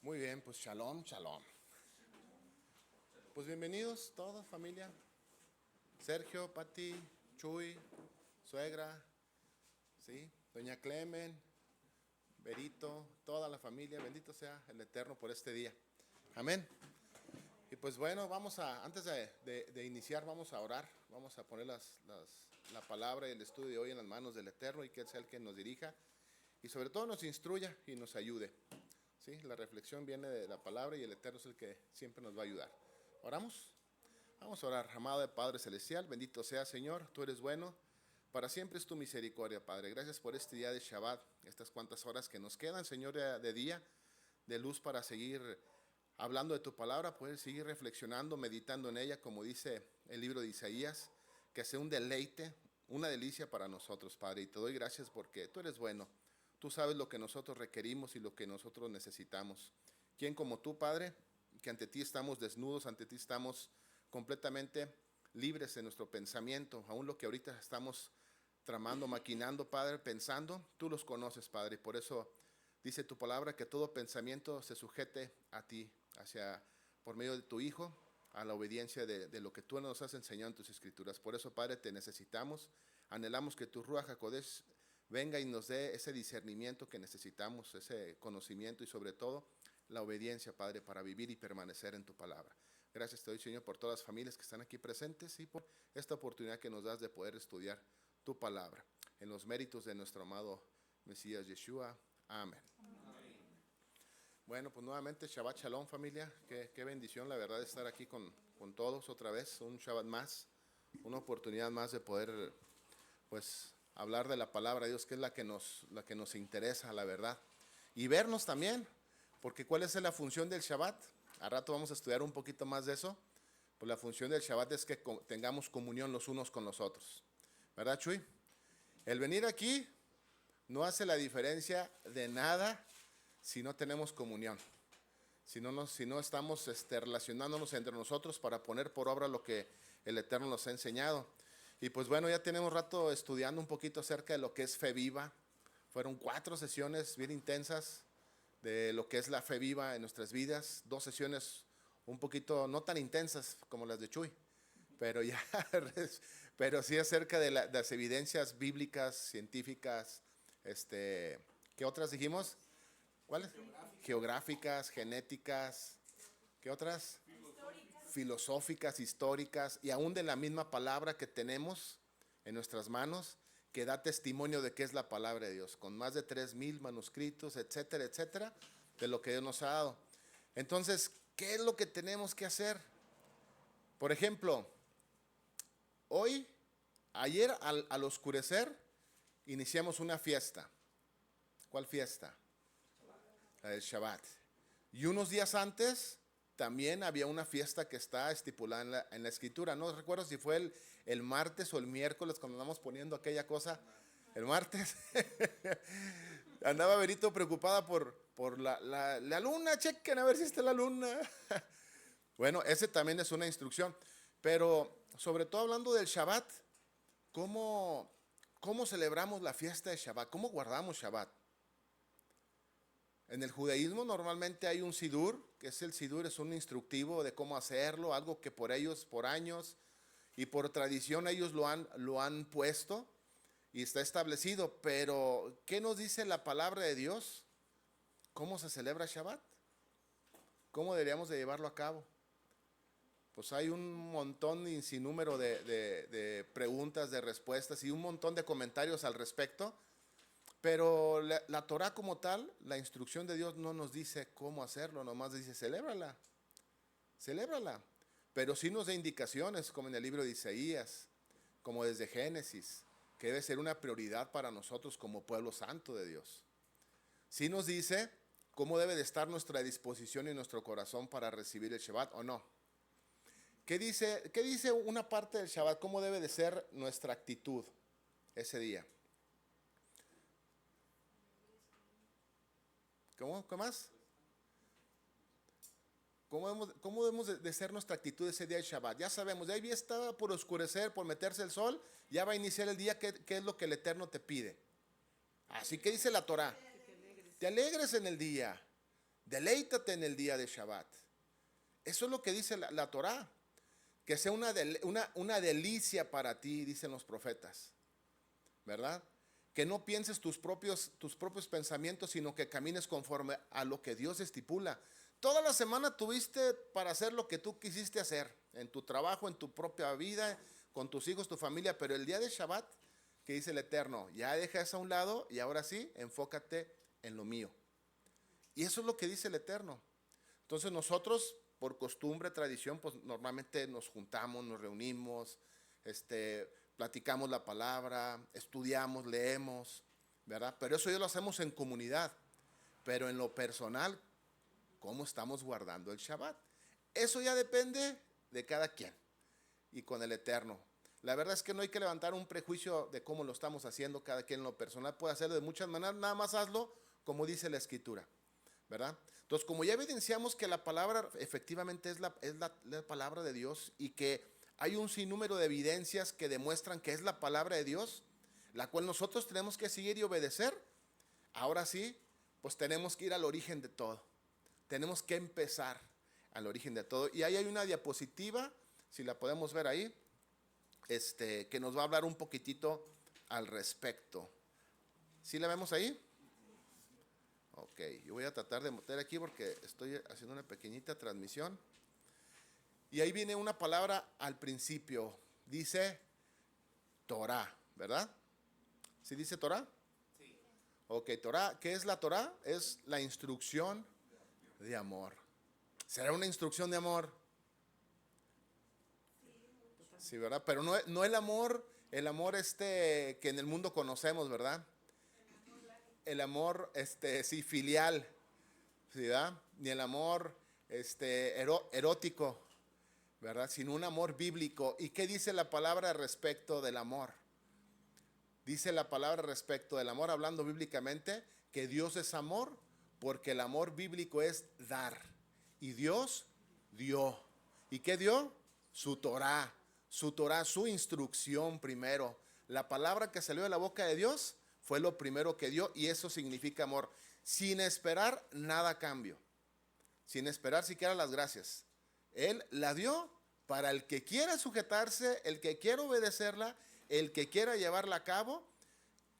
Muy bien, pues shalom, shalom. Pues bienvenidos todos, familia. Sergio, Pati, Chuy, suegra, ¿sí? Doña Clemen, Berito, toda la familia. Bendito sea el Eterno por este día. Amén. Y pues bueno, antes de iniciar, vamos a orar. Vamos a poner la palabra y el estudio de hoy en las manos del Eterno y que Él sea el que nos dirija y sobre todo nos instruya y nos ayude. ¿Sí? La reflexión viene de la palabra y el Eterno es el que siempre nos va a ayudar. ¿Oramos? Vamos a orar. Amado de Padre Celestial, bendito sea Señor, tú eres bueno. Para siempre es tu misericordia, Padre. Gracias por este día de Shabbat, estas cuantas horas que nos quedan, Señor, de día, de luz para seguir hablando de tu palabra, poder seguir reflexionando, meditando en ella, como dice el libro de Isaías, que sea un deleite, una delicia para nosotros, Padre. Y te doy gracias porque tú eres bueno. Tú sabes lo que nosotros requerimos y lo que nosotros necesitamos. ¿Quién como tú, Padre? Que ante ti estamos desnudos, ante ti estamos completamente libres en nuestro pensamiento, aún lo que ahorita estamos tramando, maquinando, Padre, pensando, tú los conoces, Padre, y por eso dice tu palabra que todo pensamiento se sujete a ti, por medio de tu Hijo, a la obediencia de lo que tú nos has enseñado en tus escrituras. Por eso, Padre, te necesitamos, anhelamos que tu Ruach HaKodesh venga y nos dé ese discernimiento que necesitamos, ese conocimiento y sobre todo la obediencia, Padre, para vivir y permanecer en tu palabra. Gracias te doy, Señor, por todas las familias que están aquí presentes y por esta oportunidad que nos das de poder estudiar tu palabra en los méritos de nuestro amado Mesías Yeshua. Amén. Bueno, pues nuevamente Shabbat Shalom, familia. Qué bendición, la verdad, estar aquí con todos otra vez, un Shabbat más, una oportunidad más de poder, pues, hablar de la palabra de Dios, que es la que nos interesa, la verdad. Y vernos también, porque ¿cuál es la función del Shabbat? Al rato vamos a estudiar un poquito más de eso. Pues la función del Shabbat es que tengamos comunión los unos con los otros. ¿Verdad, Chuy? El venir aquí no hace la diferencia de nada si no tenemos comunión. Si no estamos relacionándonos entre nosotros para poner por obra lo que el Eterno nos ha enseñado. Y pues bueno, ya tenemos rato estudiando un poquito acerca de lo que es fe viva. Fueron 4 sesiones bien intensas de lo que es la fe viva en nuestras vidas. 2 sesiones un poquito no tan intensas como las de Chuy, pero pero sí acerca de las evidencias bíblicas, científicas, ¿qué otras dijimos? ¿Cuáles? Geográficas, genéticas, ¿qué otras? Filosóficas, históricas y aún de la misma palabra que tenemos en nuestras manos, que da testimonio de qué es la palabra de Dios, con más de 3000 manuscritos, etcétera, etcétera, de lo que Dios nos ha dado. Entonces, ¿qué es lo que tenemos que hacer? Por ejemplo, ayer al oscurecer, iniciamos una fiesta. ¿Cuál fiesta? La del Shabbat. Y unos días antes también había una fiesta que está estipulada en la escritura. No recuerdo si fue el martes o el miércoles cuando andamos poniendo aquella cosa. El martes. Andaba Berito preocupada por la luna. Chequen a ver si está la luna. Bueno, ese también es una instrucción. Pero sobre todo hablando del Shabbat, ¿cómo celebramos la fiesta de Shabbat? ¿Cómo guardamos Shabbat? En el judaísmo normalmente hay un sidur, que es el sidur, es un instructivo de cómo hacerlo, algo que por ellos, por años y por tradición ellos lo han puesto y está establecido. Pero, ¿qué nos dice la palabra de Dios? ¿Cómo se celebra Shabbat? ¿Cómo deberíamos de llevarlo a cabo? Pues hay un montón y sin número de preguntas, de respuestas y un montón de comentarios al respecto. Pero la Torah como tal, la instrucción de Dios no nos dice cómo hacerlo, nomás dice celébrala, celébrala. Pero sí nos da indicaciones, como en el libro de Isaías, como desde Génesis, que debe ser una prioridad para nosotros como pueblo santo de Dios. Sí nos dice cómo debe de estar nuestra disposición y nuestro corazón para recibir el Shabbat o no. ¿Qué dice una parte del Shabbat? ¿Cómo debe de ser nuestra actitud ese día? ¿Cómo? ¿Qué más? ¿Cómo debemos de ser nuestra actitud ese día del Shabbat? Ya sabemos, ya estaba por oscurecer, por meterse el sol, ya va a iniciar el día, ¿qué es lo que el Eterno te pide? Así que dice la Torah, te alegres en el día, Deleítate en el día de Shabbat. Eso es lo que dice la Torá. Que sea una delicia para ti, dicen los profetas, ¿verdad? Que no pienses tus propios pensamientos, sino que camines conforme a lo que Dios estipula. Toda la semana tuviste para hacer lo que tú quisiste hacer, en tu trabajo, en tu propia vida, con tus hijos, tu familia, pero el día de Shabbat, que dice el Eterno, ya deja eso a un lado y ahora sí, enfócate en lo mío. Y eso es lo que dice el Eterno. Entonces nosotros, por costumbre, tradición, pues normalmente nos juntamos, nos reunimos, platicamos la palabra, estudiamos, leemos, ¿verdad? Pero eso ya lo hacemos en comunidad. Pero en lo personal, ¿cómo estamos guardando el Shabbat? Eso ya depende de cada quien y con el Eterno. La verdad es que no hay que levantar un prejuicio de cómo lo estamos haciendo, cada quien en lo personal puede hacerlo de muchas maneras, nada más hazlo como dice la Escritura, ¿verdad? Entonces, como ya evidenciamos que la palabra efectivamente es la palabra de Dios y que hay un sinnúmero de evidencias que demuestran que es la palabra de Dios, la cual nosotros tenemos que seguir y obedecer, ahora sí, pues tenemos que ir al origen de todo. Tenemos que empezar al origen de todo. Y ahí hay una diapositiva, si la podemos ver ahí, que nos va a hablar un poquitito al respecto. ¿Sí la vemos ahí? Ok, yo voy a tratar de meter aquí porque estoy haciendo una pequeñita transmisión. Y ahí viene una palabra al principio. Dice Torah, ¿verdad? ¿Sí dice Torah? Sí. Ok, Torah, ¿qué es la Torah? Es la instrucción de amor. ¿Será una instrucción de amor? Sí, ¿verdad? Pero no el amor que en el mundo conocemos, ¿verdad? El amor, sí, filial, ¿verdad? Ni el amor, erótico, ¿verdad? Sino un amor bíblico. ¿Y qué dice la palabra respecto del amor? Dice la palabra respecto del amor, hablando bíblicamente, que Dios es amor, porque el amor bíblico es dar. Y Dios dio. ¿Y qué dio? Su Torah, su instrucción primero. La palabra que salió de la boca de Dios fue lo primero que dio y eso significa amor. Sin esperar nada a cambio. Sin esperar siquiera las gracias. Él la dio para el que quiera sujetarse, el que quiera obedecerla, el que quiera llevarla a cabo.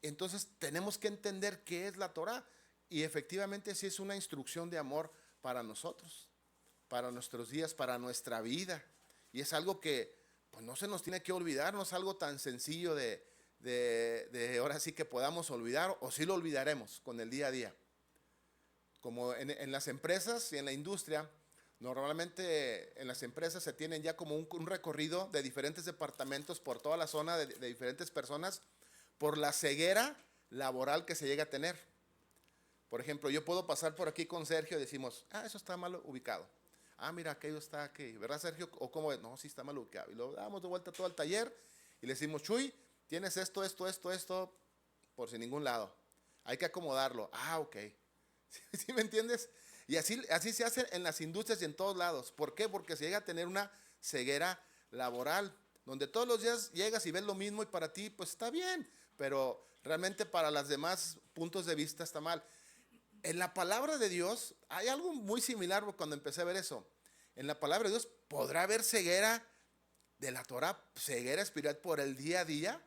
Entonces tenemos que entender qué es la Torah. Y efectivamente sí es una instrucción de amor para nosotros, para nuestros días, para nuestra vida. Y es algo que pues, no se nos tiene que olvidar, no es algo tan sencillo de ahora sí que podamos olvidar, o sí lo olvidaremos con el día a día. Como en las empresas y en la industria, normalmente en las empresas se tienen ya como un recorrido de diferentes departamentos por toda la zona de diferentes personas por la ceguera laboral que se llega a tener. Por ejemplo, yo puedo pasar por aquí con Sergio y decimos, eso está mal ubicado. Mira, aquello está aquí, ¿verdad, Sergio? O cómo, no, sí está mal ubicado. Y lo damos de vuelta todo al taller y le decimos, Chuy, tienes esto, por sin ningún lado. Hay que acomodarlo. Ok. ¿Sí me entiendes? Y así se hace en las industrias y en todos lados. ¿Por qué? Porque se llega a tener una ceguera laboral, donde todos los días llegas y ves lo mismo y para ti, pues está bien, pero realmente para los demás puntos de vista está mal. En la palabra de Dios hay algo muy similar cuando empecé a ver eso. En la palabra de Dios podrá haber ceguera de la Torah, ceguera espiritual por el día a día.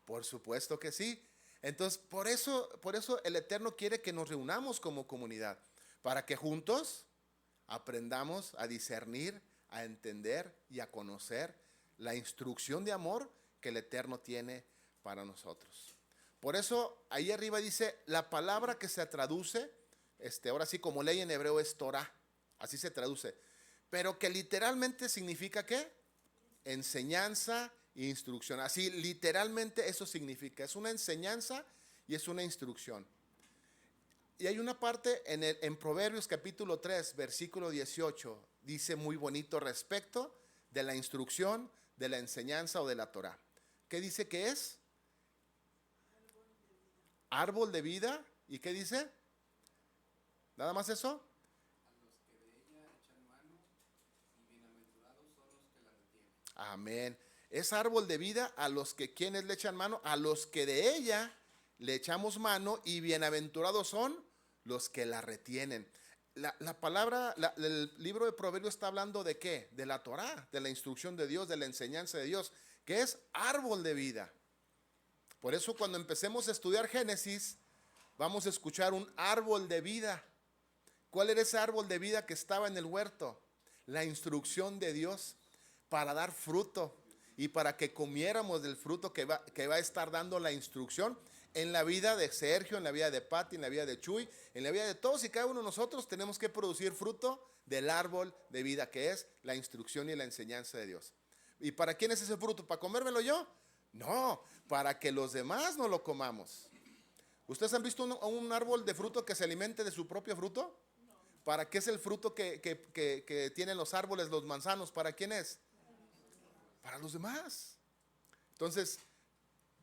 Por supuesto que sí. Entonces, por eso el Eterno quiere que nos reunamos como comunidad, para que juntos aprendamos a discernir, a entender y a conocer la instrucción de amor que el Eterno tiene para nosotros. Por eso, ahí arriba dice, la palabra que se traduce, ahora sí como ley en hebreo es Torah, así se traduce, pero que literalmente significa ¿qué? Enseñanza e instrucción. Así literalmente eso significa, es una enseñanza y es una instrucción. Y hay una parte en Proverbios capítulo 3, versículo 18, dice muy bonito respecto de la instrucción, de la enseñanza o de la Torah. ¿Qué dice que es? Árbol de vida. ¿Y qué dice? ¿Nada más eso? A los que de ella echan mano y bienaventurados son los que la retienen. Amén. Es árbol de vida a los que quienes le echan mano, a los que de ella le echamos mano y bienaventurados son los que la retienen. la palabra, el libro de Proverbios está hablando de qué? De la Torá, de la instrucción de Dios, de la enseñanza de Dios, que es árbol de vida. Por eso cuando empecemos a estudiar Génesis, vamos a escuchar un árbol de vida. ¿Cuál era ese árbol de vida que estaba en el huerto? La instrucción de Dios para dar fruto y para que comiéramos del fruto que va a estar dando la instrucción en la vida de Sergio, en la vida de Pati, en la vida de Chuy, en la vida de todos y cada uno de nosotros. Tenemos que producir fruto del árbol de vida que es la instrucción y la enseñanza de Dios. ¿Y para quién es ese fruto? ¿Para comérmelo yo? No, para que los demás no lo comamos. ¿Ustedes han visto un árbol de fruto que se alimente de su propio fruto? ¿Para qué es el fruto que tienen los árboles, los manzanos? ¿Para quién es? Para los demás. Entonces,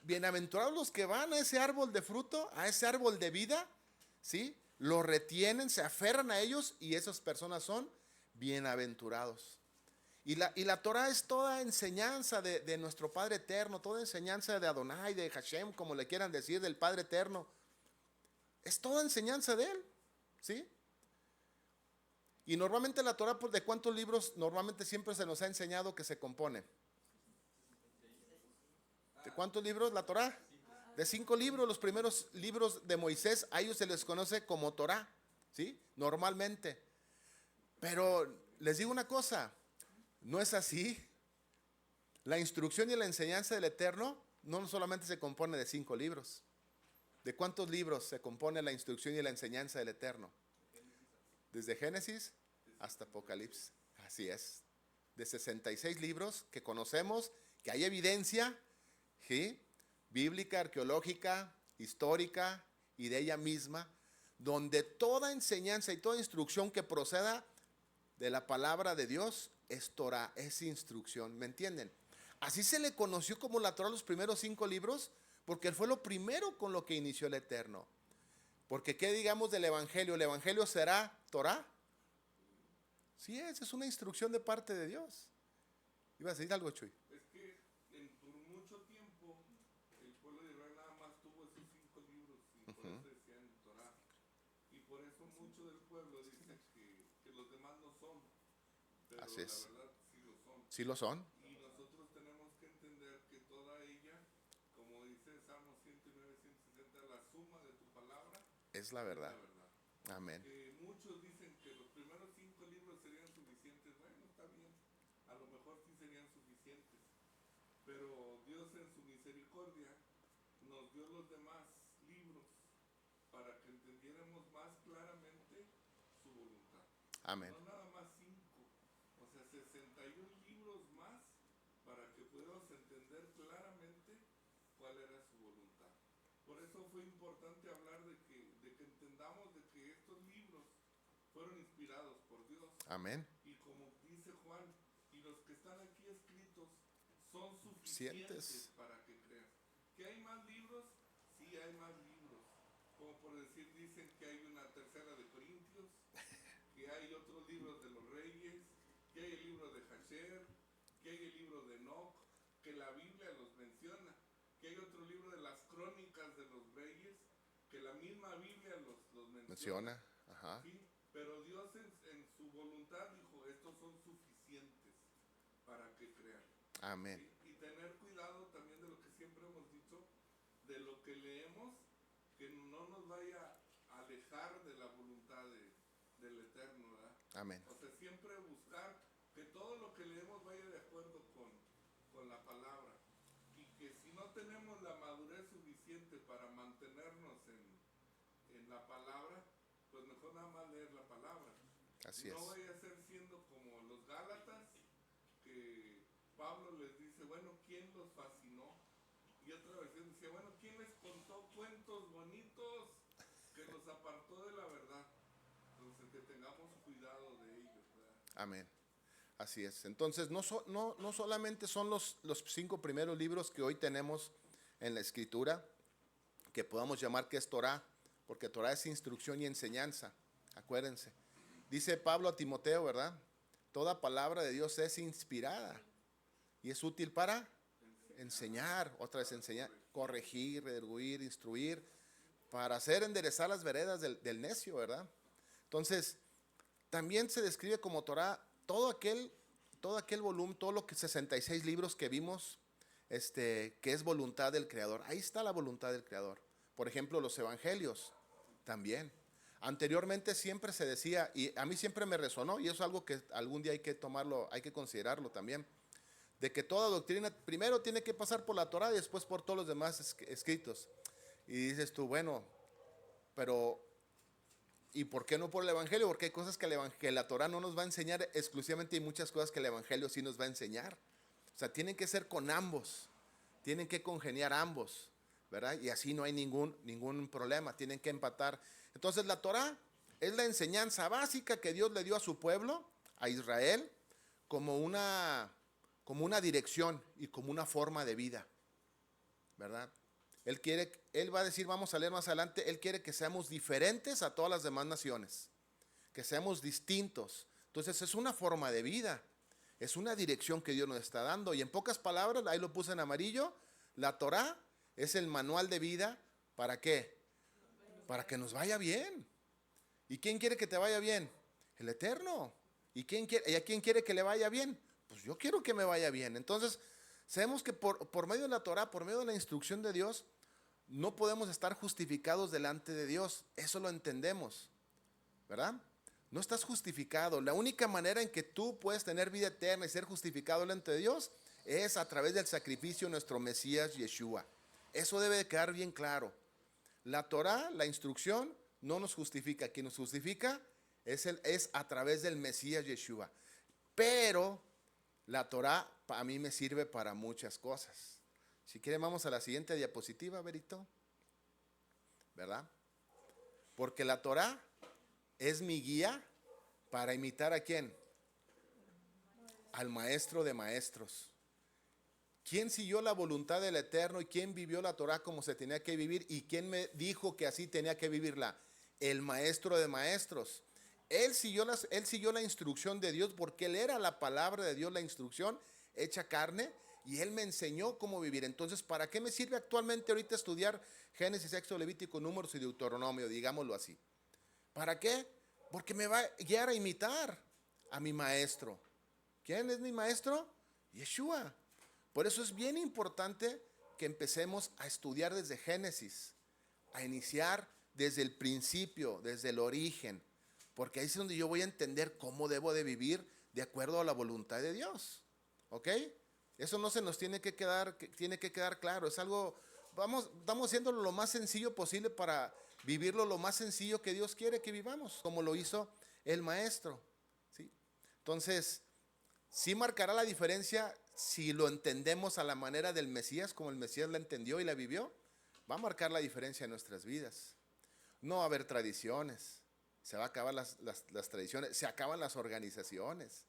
bienaventurados los que van a ese árbol de fruto, a ese árbol de vida, ¿sí? Lo retienen, se aferran a ellos y esas personas son bienaventurados. Y la Torah es toda enseñanza de nuestro Padre Eterno, toda enseñanza de Adonai, de Hashem, como le quieran decir, del Padre Eterno. Es toda enseñanza de Él, ¿sí? Y normalmente la Torah, ¿de cuántos libros normalmente siempre se nos ha enseñado que se compone? ¿De cuántos libros la Torah? De 5 libros. Los primeros libros de Moisés, a ellos se les conoce como Torah, ¿sí? Normalmente. Pero les digo una cosa, no es así. La instrucción y la enseñanza del Eterno no solamente se compone de 5 libros. ¿De cuántos libros se compone la instrucción y la enseñanza del Eterno? Desde Génesis hasta Apocalipsis. Así es. De 66 libros que conocemos, que hay evidencia, ¿sí? Bíblica, arqueológica, histórica y de ella misma, donde toda enseñanza y toda instrucción que proceda de la palabra de Dios es Torah, es instrucción. ¿Me entienden? Así se le conoció como la Torah los primeros 5 libros, porque fue lo primero con lo que inició el Eterno. Porque ¿qué digamos del Evangelio? ¿El Evangelio será Torah? Sí, es una instrucción de parte de Dios. ¿Ibas a decir algo, Chuy? Es que por mucho tiempo el pueblo de Israel nada más tuvo esos 5 libros y por eso decían Torah. Y por eso mucho del pueblo dice que los demás no son. Pero Así es. la verdad sí lo son. Sí lo son. Y nosotros tenemos que entender que toda ella, como dice Salmo 109, 160, la suma de tu palabra Es la verdad. es la verdad. Amén. Muchos dicen que los primeros 5 libros serían suficientes. Bueno, está bien. A lo mejor sí serían suficientes. Pero Dios en su misericordia nos dio los demás libros para que entendiéramos más claramente su voluntad. Amén. No nada más 5, o sea, 61 libros más para que podamos entender claramente cuál era su voluntad. Por eso fue importante hablar de que entendamos de que estos libros fueron inspirados por Dios. Amén. Y como dice Juan, y los que están aquí escritos son suficientes para que crean. ¿Que hay más libros? Sí, hay más libros. Como por decir, dicen que hay una tercera de Corintios, que hay otros libros de los reyes, que hay el libro de Jasher, que hay el libro de Enoch, que la Biblia los menciona, que hay otro libro de las crónicas de los reyes, que la misma Biblia los menciona. Ajá. ¿Sí? Pero Dios en su voluntad dijo, estos son suficientes para que crean. Amén. ¿Sí? Y tener cuidado también de lo que siempre hemos dicho, de lo que leemos, que no nos vaya a alejar de la voluntad del Eterno, ¿verdad? Amén. O sea, siempre buscar que todo lo que leemos vaya de acuerdo con la palabra. Y que si no tenemos la madurez suficiente para mantenernos en la palabra, pues mejor nada más leer la palabra. Así no es. vaya a ser siendo como los Gálatas, que Pablo les dice, bueno, ¿quién los fascinó? Y otra versión decía, bueno, ¿quién les contó cuentos bonitos que los apartó de la verdad? Entonces, que tengamos cuidado de ellos, ¿verdad? Amén. Así es. Entonces, no solamente son los 5 primeros libros que hoy tenemos en la Escritura, que podamos llamar que es Torah, porque Torah es instrucción y enseñanza. Acuérdense. Dice Pablo a Timoteo, ¿verdad? Toda palabra de Dios es inspirada y es útil para enseñar, otra vez enseñar, corregir, redarguir, instruir, para hacer enderezar las veredas del necio, ¿verdad? Entonces, también se describe como Torah todo aquel volumen, todo lo que 66 libros que vimos, que es voluntad del Creador. Ahí está la voluntad del Creador. Por ejemplo, los evangelios también. Anteriormente siempre se decía, y a mí siempre me resonó, y eso es algo que algún día hay que tomarlo, hay que considerarlo también, de que toda doctrina primero tiene que pasar por la Torah y después por todos los demás escritos. Y dices tú, bueno, pero ¿y por qué no por el evangelio? Porque hay cosas que la Torah no nos va a enseñar exclusivamente, y muchas cosas que el evangelio sí nos va a enseñar. O sea, tienen que ser con ambos, tienen que congeniar ambos, ¿verdad? Y así no hay ningún problema, tienen que empatar. Entonces la Torah es la enseñanza básica que Dios le dio a su pueblo, a Israel, como una dirección y como una forma de vida, ¿verdad? Él va a decir, vamos a leer más adelante, Él quiere que seamos diferentes a todas las demás naciones, que seamos distintos. Entonces es una forma de vida, es una dirección que Dios nos está dando. Y en pocas palabras, ahí lo puse en amarillo, la Torah es el manual de vida. ¿Para qué? Para que nos vaya bien. ¿Y quién quiere que te vaya bien? El Eterno. ¿Y a quién quiere que le vaya bien? Pues yo quiero que me vaya bien. Entonces, sabemos que por medio de la Torah, por medio de la instrucción de Dios, no podemos estar justificados delante de Dios. Eso lo entendemos, ¿verdad? No estás justificado. La única manera en que tú puedes tener vida eterna y ser justificado delante de Dios es a través del sacrificio de nuestro Mesías Yeshua. Eso debe de quedar bien claro. La Torah, la instrucción, no nos justifica. Quien nos justifica es a través del Mesías Yeshua. Pero la Torah a mí me sirve para muchas cosas. Si quieren, vamos a la siguiente diapositiva, Berito. ¿Verdad? Porque la Torah es mi guía para imitar ¿a quién? Al maestro de maestros. ¿Quién siguió la voluntad del Eterno y quién vivió la Torah como se tenía que vivir? ¿Y quién me dijo que así tenía que vivirla? El maestro de maestros. Él siguió la instrucción de Dios porque él era la palabra de Dios, la instrucción hecha carne, y él me enseñó cómo vivir. Entonces, ¿para qué me sirve actualmente ahorita estudiar Génesis, Éxodo, Levítico, Números y Deuteronomio? Digámoslo así. ¿Para qué? Porque me va a guiar a imitar a mi maestro. ¿Quién es mi maestro? Yeshua. Por eso es bien importante que empecemos a estudiar desde Génesis, a iniciar desde el principio, desde el origen, porque ahí es donde yo voy a entender cómo debo de vivir de acuerdo a la voluntad de Dios. ¿Ok? Eso no se nos tiene que quedar claro. Es algo, estamos haciéndolo lo más sencillo posible para vivirlo lo más sencillo que Dios quiere que vivamos, como lo hizo el maestro. ¿Sí? Entonces, sí marcará la diferencia si lo entendemos a la manera del Mesías, como el Mesías la entendió y la vivió. Va a marcar la diferencia en nuestras vidas. No va a haber tradiciones. Se va a acabar las tradiciones. Se acaban las organizaciones.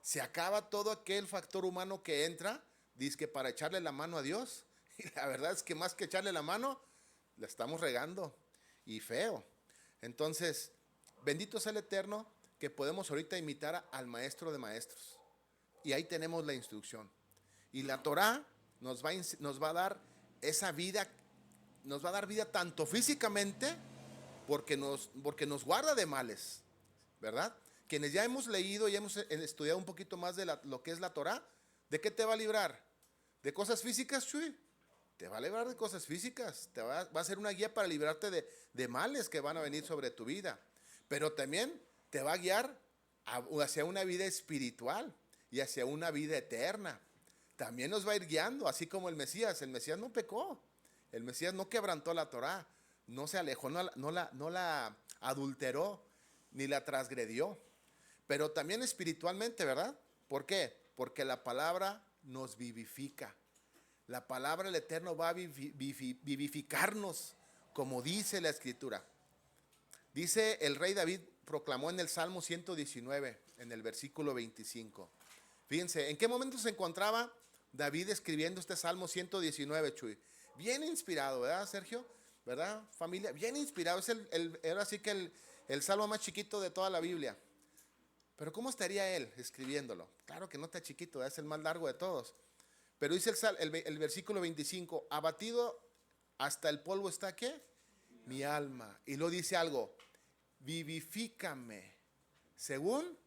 Se acaba todo aquel factor humano que entra, dice que para echarle la mano a Dios. Y la verdad es que más que echarle la mano, la estamos regando. Y feo. Entonces, bendito sea el Eterno que podemos ahorita imitar al maestro de maestros. Y ahí tenemos la instrucción. Y la Torah nos va a dar esa vida, nos va a dar vida tanto físicamente, porque nos guarda de males, ¿verdad? Quienes ya hemos leído y hemos estudiado un poquito más de lo que es la Torah, ¿de qué te va a librar? ¿De cosas físicas, Chuy? Te va a librar de cosas físicas, va a ser una guía para librarte de males que van a venir sobre tu vida, pero también te va a guiar hacia una vida espiritual y hacia una vida eterna. También nos va a ir guiando, así como el Mesías no pecó, el Mesías no quebrantó la Torah, no se alejó, no la adulteró, ni la transgredió, pero también espiritualmente, ¿verdad? ¿Por qué? Porque la palabra nos vivifica. La palabra del Eterno va a vivificarnos, como dice la Escritura. Dice el rey David, proclamó en el Salmo 119, en el versículo 25. Fíjense, ¿en qué momento se encontraba David escribiendo este Salmo 119, Chuy? Bien inspirado, ¿verdad, Sergio? ¿Verdad, familia? Bien inspirado. Es ahora sí que el salmo más chiquito de toda la Biblia. Pero ¿cómo estaría él escribiéndolo? Claro que no está chiquito, es el más largo de todos. Pero dice el versículo 25, abatido hasta el polvo está, ¿qué? Mi alma. Y luego dice algo, vivifícame, según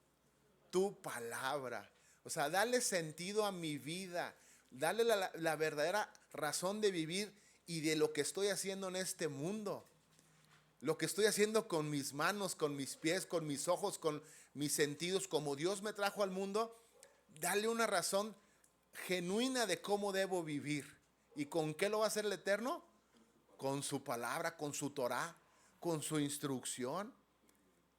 tu palabra. O sea, dale sentido a mi vida, dale la verdadera razón de vivir y de lo que estoy haciendo en este mundo. Lo que estoy haciendo con mis manos, con mis pies, con mis ojos, con mis sentidos, como Dios me trajo al mundo, dale una razón genuina de cómo debo vivir. ¿Y con qué lo va a hacer el Eterno? Con su palabra, con su Torah, con su instrucción.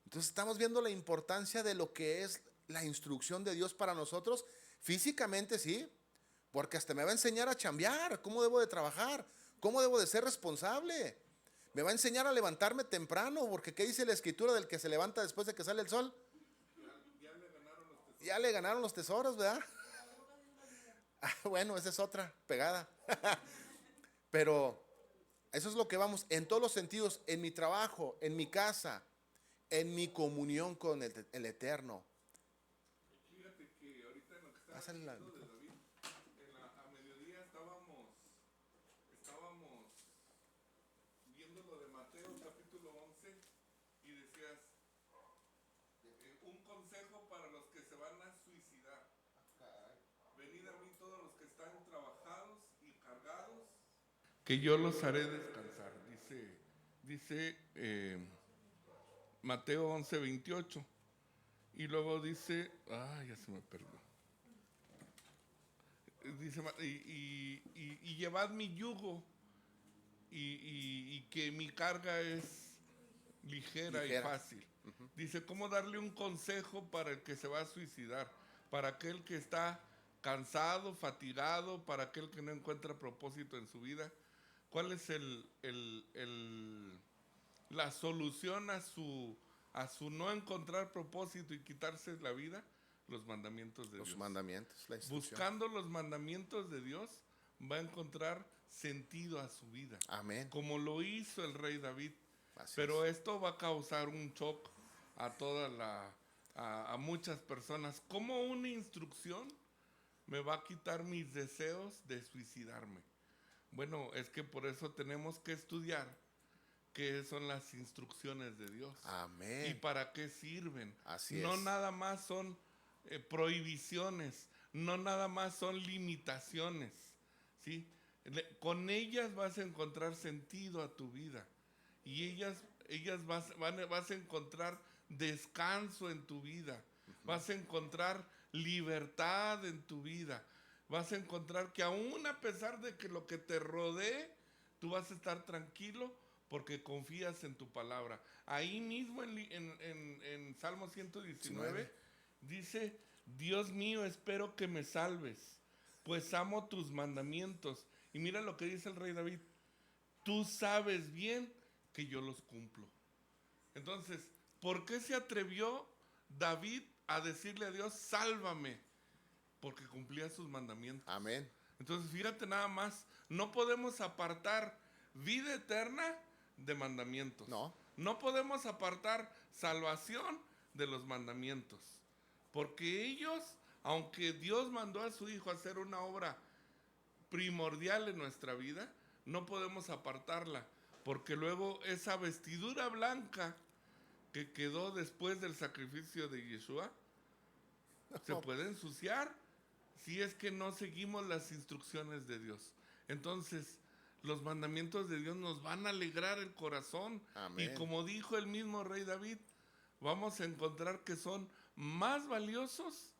Entonces estamos viendo la importancia de lo que es la instrucción de Dios para nosotros. Físicamente sí, porque hasta me va a enseñar a chambear, cómo debo de trabajar, cómo debo de ser responsable. Me va a enseñar a levantarme temprano, porque ¿qué dice la escritura del que se levanta después de que sale el sol? Ya le ganaron los tesoros, ¿verdad? Bueno, esa es otra pegada. Pero eso es lo que vamos, en todos los sentidos, en mi trabajo, en mi casa, en mi comunión con el Eterno. Fíjate que ahorita en lo que estaba Pásale la- diciendo de David, a mediodía estábamos viendo lo de Mateo capítulo 11 y decías, un consejo para los que se van a suicidar. Venid a mí todos los que están trabajados y cargados, que yo los haré descansar. Dice Mateo 11:28. Y luego dice, ya se me perdió. Dice, y llevad mi yugo y que mi carga es ligera y fácil. Dice, ¿cómo darle un consejo para el que se va a suicidar? Para aquel que está cansado, fatigado, para aquel que no encuentra propósito en su vida. ¿Cuál es la solución a su no encontrar propósito y quitarse la vida? Los mandamientos de Dios. Los mandamientos, la instrucción. Buscando los mandamientos de Dios, va a encontrar sentido a su vida. Amén. Como lo hizo el rey David. Así Pero es. esto va a causar un shock a muchas personas. ¿Cómo una instrucción me va a quitar mis deseos de suicidarme? Bueno, es que por eso tenemos que estudiar qué son las instrucciones de Dios. Amén. ¿Y para qué sirven? Así No es. nada más son prohibiciones, no nada más son limitaciones, ¿sí? Con ellas vas a encontrar sentido a tu vida y ellas vas a encontrar descanso en tu vida, vas a encontrar libertad en tu vida, vas a encontrar que aún a pesar de que lo que te rodee, tú vas a estar tranquilo porque confías en tu palabra. Ahí mismo en Salmo 119 dice, Dios mío, espero que me salves, pues amo tus mandamientos. Y mira lo que dice el rey David, tú sabes bien que yo los cumplo. Entonces, ¿por qué se atrevió David a decirle a Dios, sálvame? Porque cumplía sus mandamientos. Amén. Entonces, fíjate nada más, no podemos apartar vida eterna de mandamientos. No podemos apartar salvación de los mandamientos. Porque ellos, aunque Dios mandó a su Hijo a hacer una obra primordial en nuestra vida, no podemos apartarla. Porque luego esa vestidura blanca que quedó después del sacrificio de Yeshua, se puede ensuciar si es que no seguimos las instrucciones de Dios. Entonces, los mandamientos de Dios nos van a alegrar el corazón. Amén. Y como dijo el mismo rey David, vamos a encontrar que son más valiosos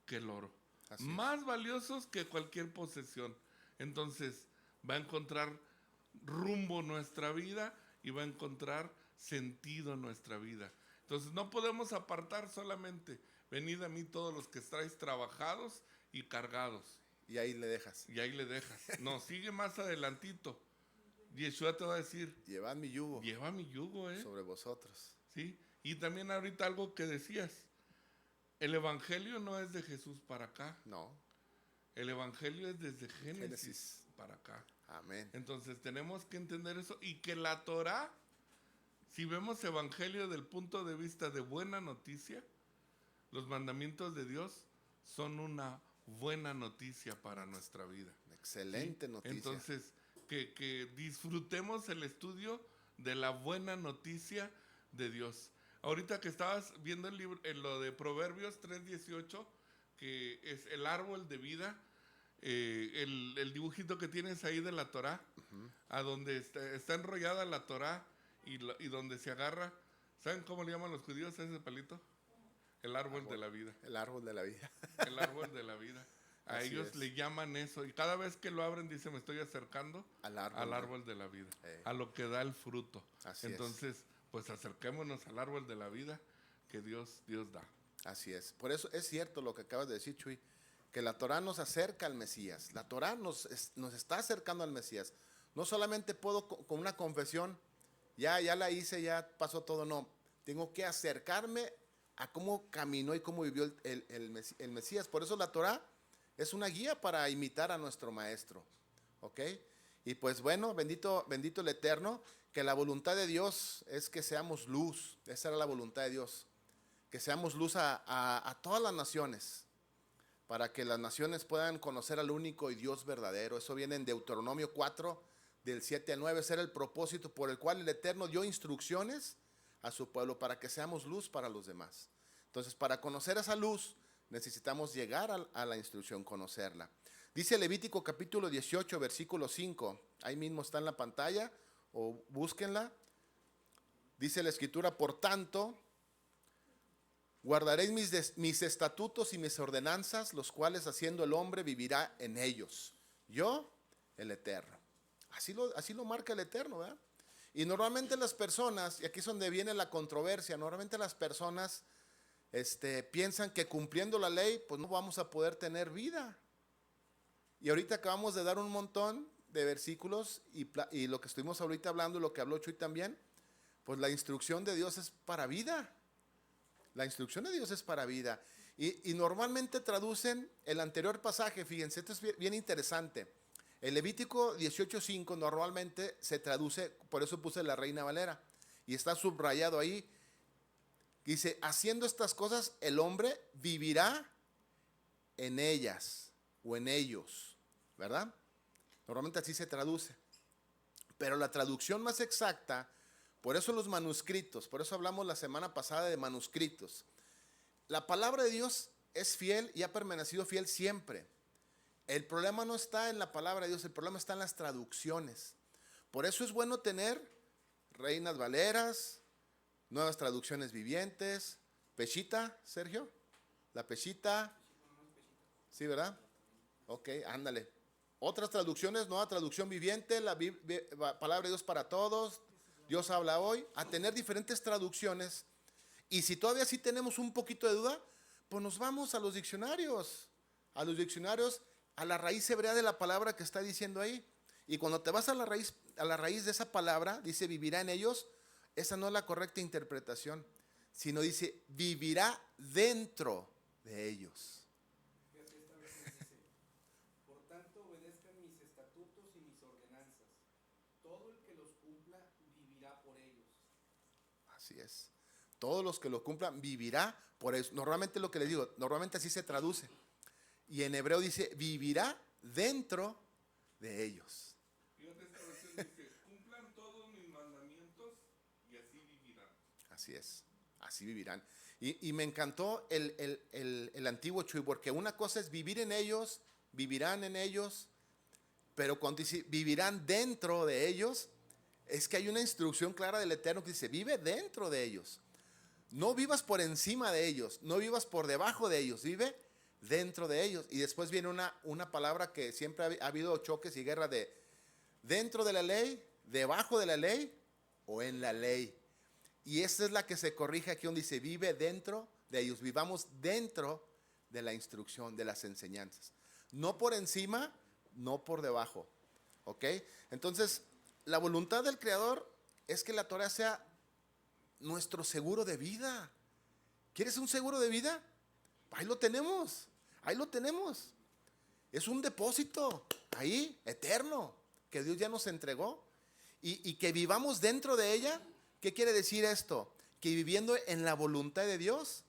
que el oro. Así más es. valiosos que cualquier posesión. Entonces, va a encontrar rumbo nuestra vida y va a encontrar sentido en nuestra vida. Entonces, no podemos apartar solamente, venid a mí todos los que estáis trabajados y cargados. Y ahí le dejas. Y ahí le dejas. No, sigue más adelantito. Yeshua te va a decir, Llevad mi yugo lleva mi yugo, sobre vosotros. ¿sí? Y también ahorita algo que decías, el evangelio no es de Jesús para acá. No. El evangelio es desde Génesis Génesis para acá. Amén. Entonces tenemos que entender eso y que la Torah, si vemos evangelio del punto de vista de buena noticia, los mandamientos de Dios son una buena noticia para nuestra vida. Excelente noticia. Entonces, que disfrutemos el estudio de la buena noticia de Dios. Ahorita que estabas viendo el libro, en lo de Proverbios 3:18, que es el árbol de vida, el dibujito que tienes ahí de la Torá, a donde está enrollada la Torá y donde se agarra, ¿saben cómo le llaman los judíos a ese palito? El árbol de la vida. El árbol de la vida. El árbol de la vida. A Así ellos es. le llaman eso. Y cada vez que lo abren, dice, me estoy acercando Al al árbol, árbol de la vida. Eh. A lo que da el fruto. Así es. Entonces, pues acerquémonos al árbol de la vida que Dios da. Así es. Por eso es cierto lo que acabas de decir, Chuy, que la Torá nos acerca al Mesías. La Torá nos está acercando al Mesías. No solamente puedo con una confesión, ya la hice, ya pasó todo, no. Tengo que acercarme a cómo caminó y cómo vivió el Mesías. Por eso la Torá es una guía para imitar a nuestro Maestro. ¿Ok? Y pues bueno, bendito el Eterno, que la voluntad de Dios es que seamos luz. Esa era la voluntad de Dios. Que seamos luz a todas las naciones, para que las naciones puedan conocer al único y Dios verdadero. Eso viene en Deuteronomio 4, del 7 al 9. Ese era el propósito por el cual el Eterno dio instrucciones a su pueblo, para que seamos luz para los demás. Entonces, para conocer esa luz, necesitamos llegar a la instrucción, conocerla. Dice Levítico capítulo 18, versículo 5. Ahí mismo está en la pantalla, o búsquenla. Dice la Escritura, por tanto, guardaréis mis estatutos y mis ordenanzas, los cuales haciendo el hombre vivirá en ellos. Yo, el Eterno. Así lo marca el Eterno, ¿verdad? Y normalmente las personas, y aquí es donde viene la controversia, normalmente las personas piensan que cumpliendo la ley, pues no vamos a poder tener vida. Y ahorita acabamos de dar un montón de versículos y lo que estuvimos ahorita hablando, lo que habló Chuy también, pues la instrucción de Dios es para vida. La instrucción de Dios es para vida. Y normalmente traducen el anterior pasaje, fíjense, esto es bien interesante. El Levítico 18:5 normalmente se traduce, por eso puse la Reina Valera, y está subrayado ahí. Dice, haciendo estas cosas, el hombre vivirá en ellas o en ellos, ¿verdad? Normalmente así se traduce. Pero la traducción más exacta, por eso los manuscritos, por eso hablamos la semana pasada de manuscritos. La palabra de Dios es fiel y ha permanecido fiel siempre. El problema no está en la palabra de Dios, el problema está en las traducciones. Por eso es bueno tener Reinas Valeras, nuevas traducciones vivientes, Peshita, Sergio, la Peshita, sí, ¿verdad? Ok, ándale. Otras traducciones, nueva traducción viviente, la palabra de Dios para todos, Dios habla hoy, a tener diferentes traducciones. Y si todavía sí tenemos un poquito de duda, pues nos vamos a los diccionarios, a la raíz hebrea de la palabra que está diciendo ahí. Y cuando te vas a la raíz de esa palabra, dice vivirá en ellos, esa no es la correcta interpretación, sino dice vivirá dentro de ellos. Fíjate, esta versión dice, por tanto obedezcan mis estatutos y mis ordenanzas. Todo el que los cumpla vivirá por ellos. Así es. Todos los que lo cumplan vivirá por eso. Normalmente lo que les digo, normalmente así se traduce. Y en hebreo dice, vivirá dentro de ellos. Fíjate, esta versión dice, cumplan todos mis mandamientos y así vivirán. Así es, así vivirán. Y me encantó el antiguo Chuy, porque una cosa es vivir en ellos, vivirán en ellos, pero cuando dice vivirán dentro de ellos, es que hay una instrucción clara del Eterno que dice, vive dentro de ellos. No vivas por encima de ellos, no vivas por debajo de ellos, vive dentro de ellos. Y después viene una palabra que siempre ha habido choques y guerra de dentro de la ley, debajo de la ley o en la ley. Y esta es la que se corrige aquí donde dice vive dentro de ellos, vivamos dentro de la instrucción, de las enseñanzas. No por encima, no por debajo. ¿Ok? Entonces, la voluntad del Creador es que la Torah sea nuestro seguro de vida. ¿Quieres un seguro de vida? Ahí lo tenemos. Ahí lo tenemos. Es un depósito ahí, eterno, que Dios ya nos entregó. Y que vivamos dentro de ella. ¿Qué quiere decir esto? Que viviendo en la voluntad de Dios,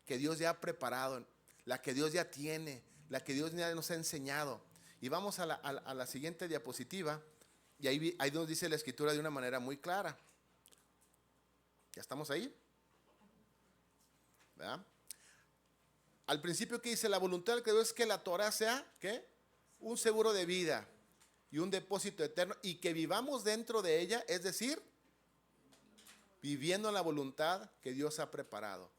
que Dios ya ha preparado, la que Dios ya tiene, la que Dios ya nos ha enseñado. Y vamos a la siguiente diapositiva. Y ahí nos dice la Escritura de una manera muy clara. ¿Ya estamos ahí? ¿verdad? Al principio que dice, la voluntad del Creador es que la Torah sea, ¿qué? Un seguro de vida y un depósito eterno, y que vivamos dentro de ella, es decir, viviendo la voluntad que Dios ha preparado.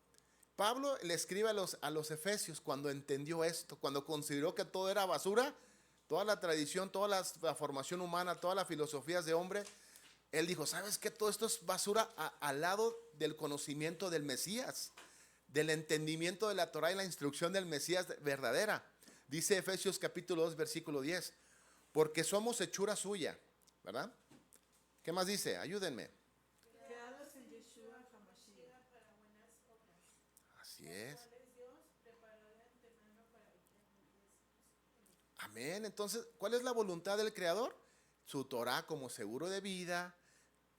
Pablo le escribe a los efesios cuando entendió esto, cuando consideró que todo era basura, toda la tradición, toda la formación humana, todas las filosofías de hombre. Él dijo, ¿sabes qué? Todo esto es basura al lado del conocimiento del Mesías, del entendimiento de la Torah y la instrucción del Mesías verdadera. Dice Efesios capítulo 2, versículo 10, porque somos hechura suya, ¿verdad? ¿Qué más dice? Ayúdenme. Creados en Yeshua HaMashiach. Así es. Amén. Entonces, ¿cuál es la voluntad del Creador? Su Torah como seguro de vida,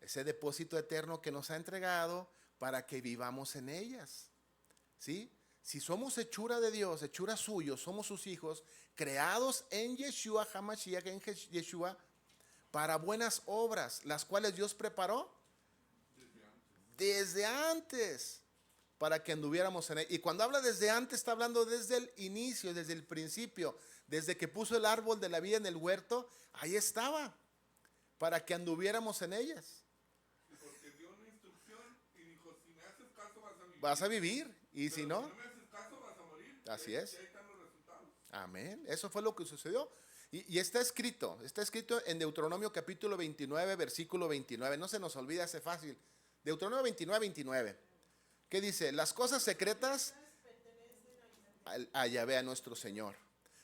ese depósito eterno que nos ha entregado para que vivamos en ellas. ¿Sí? Si somos hechura de Dios, hechura suyo, somos sus hijos, creados en Yeshua HaMashiach, en Yeshua, para buenas obras, las cuales Dios preparó desde antes, para que anduviéramos en él. Y cuando habla desde antes, está hablando desde el inicio, desde el principio, desde que puso el árbol de la vida en el huerto, ahí estaba, para que anduviéramos en ellas. Porque dio una instrucción y dijo, si me haces caso Vas a vivir, y pero si no, me haces caso vas a morir. así Y es. ahí están los resultados. Amén. Eso fue lo que sucedió. Y está escrito en Deuteronomio capítulo 29, versículo 29. No se nos olvida ese fácil. Deuteronomio 29, 29. ¿Qué dice? Las cosas secretas a Yahvé, a nuestro Señor.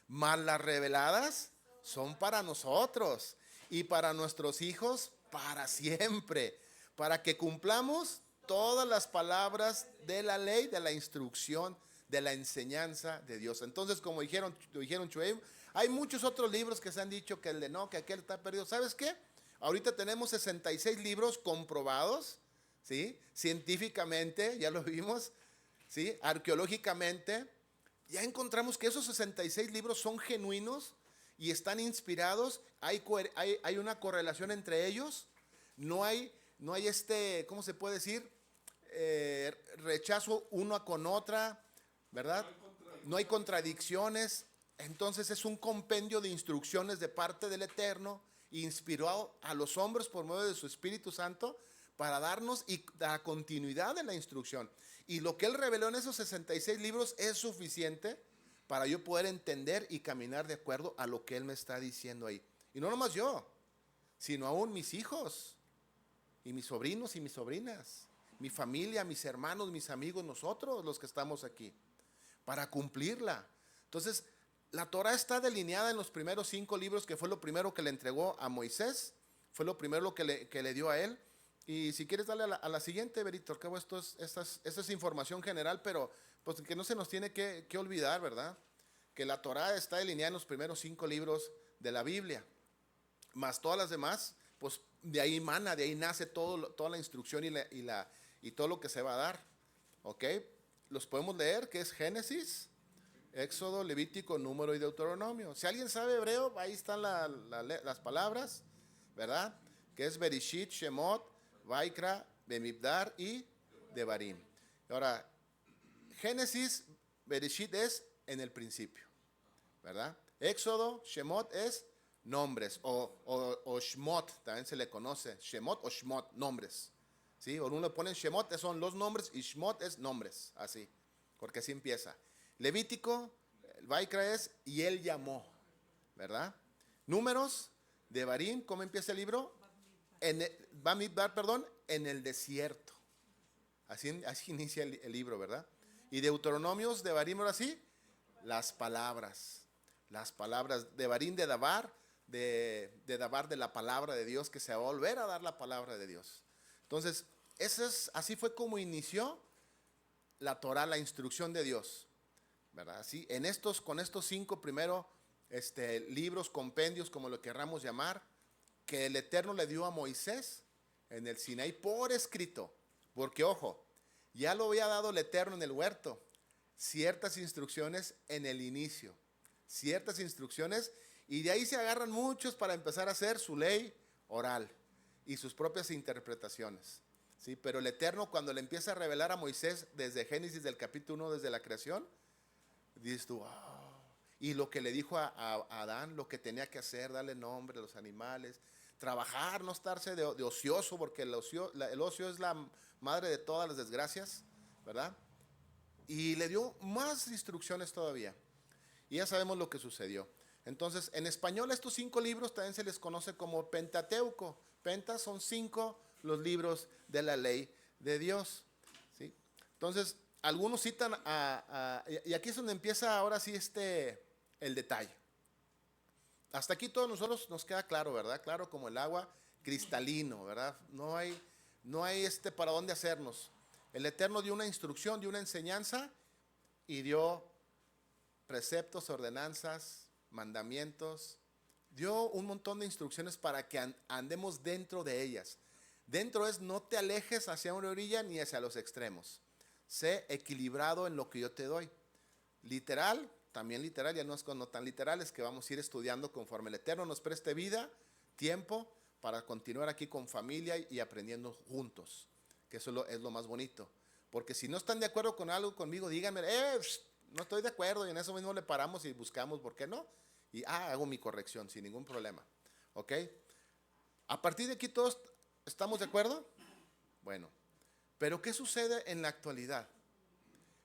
Mas las reveladas son para nosotros y para nuestros hijos para siempre. Para que cumplamos todas las palabras de la ley, de la instrucción, de la enseñanza de Dios. Entonces, como dijeron Chuey, hay muchos otros libros que se han dicho que el de no, que aquel está perdido. ¿Sabes qué? Ahorita tenemos 66 libros comprobados, ¿sí? Científicamente, ya lo vimos, ¿sí? Arqueológicamente, ya encontramos que esos 66 libros son genuinos y están inspirados. Hay una correlación entre ellos. No hay ¿cómo se puede decir? Rechazo uno con otra, ¿verdad? No hay contradicciones. Entonces es un compendio de instrucciones de parte del Eterno, inspirado a los hombres por medio de su Espíritu Santo para darnos y la continuidad de la instrucción. Y lo que Él reveló en esos 66 libros es suficiente para yo poder entender y caminar de acuerdo a lo que Él me está diciendo ahí. Y no nomás yo, sino aún mis hijos y mis sobrinos y mis sobrinas, mi familia, mis hermanos, mis amigos, nosotros los que estamos aquí, para cumplirla. Entonces, la Torah está delineada en los primeros 5 libros, que fue lo primero que le entregó a Moisés, fue lo primero que le dio a él. Y si quieres darle a la siguiente, Berito, que esta es información general, pero pues que no se nos tiene que olvidar, ¿verdad? Que la Torah está delineada en los primeros 5 libros de la Biblia, más todas las demás, pues de ahí emana, de ahí nace toda la instrucción y todo lo que se va a dar, ¿ok? Los podemos leer, que es Génesis, Éxodo, Levítico, Número y Deuteronomio. Si alguien sabe hebreo, ahí están las palabras, ¿verdad? Que es Bereshit, Shemot, Vaikra, Bemidbar y Devarim. Ahora, Génesis, Bereshit es en el principio, ¿verdad? Éxodo, Shemot es nombres, o Shmot, también se le conoce, Shemot o Shmot, nombres. ¿Sí? O uno le ponen Shemot, son los nombres, y Shmot es nombres, así, porque así empieza. Levítico, Vaikra es, y él llamó, ¿verdad? Números, Devarim, ¿cómo empieza el libro? Bamidbar, en el desierto. Así inicia el libro, ¿verdad? Y Deuteronomios, Devarim, ahora sí, las palabras, Devarim de Dabar, de Dabar, de la palabra de Dios, que se va a volver a dar la palabra de Dios. Entonces, así fue como inició la Torah, la instrucción de Dios, ¿verdad? Así, con estos 5 primero libros, compendios, como lo querramos llamar, que el Eterno le dio a Moisés en el Sinaí por escrito, porque ojo, ya lo había dado el Eterno en el huerto, ciertas instrucciones en el inicio, ciertas instrucciones, y de ahí se agarran muchos para empezar a hacer su ley oral y sus propias interpretaciones, ¿sí? Pero el Eterno, cuando le empieza a revelar a Moisés desde Génesis del capítulo 1, desde la creación, dices tú, "Ah". Y lo que le dijo a Adán, lo que tenía que hacer, darle nombre a los animales, trabajar, no estarse de ocioso, porque el ocio es la madre de todas las desgracias, ¿verdad? Y le dio más instrucciones todavía. Y ya sabemos lo que sucedió. Entonces, en español estos 5 libros también se les conoce como Pentateuco. Pentas son 5 los libros de la ley de Dios, ¿sí? Entonces, algunos citan y aquí es donde empieza ahora sí el detalle. Hasta aquí todos nosotros nos queda claro, ¿verdad? Claro como el agua, cristalino, ¿verdad? No hay para dónde hacernos. El Eterno dio una instrucción, dio una enseñanza y dio preceptos, ordenanzas, mandamientos. Dio un montón de instrucciones para que andemos dentro de ellas. Dentro es no te alejes hacia una orilla ni hacia los extremos. Sé equilibrado en lo que yo te doy. Literal, también literal, ya no es no tan literal, es que vamos a ir estudiando conforme el Eterno nos preste vida, tiempo, para continuar aquí con familia y aprendiendo juntos. Que eso es lo más bonito. Porque si no están de acuerdo con algo conmigo, díganme, no estoy de acuerdo, y en eso mismo le paramos y buscamos, ¿por qué no? Y hago mi corrección sin ningún problema. ¿Ok? A partir de aquí todos estamos de acuerdo. Bueno, pero ¿qué sucede en la actualidad?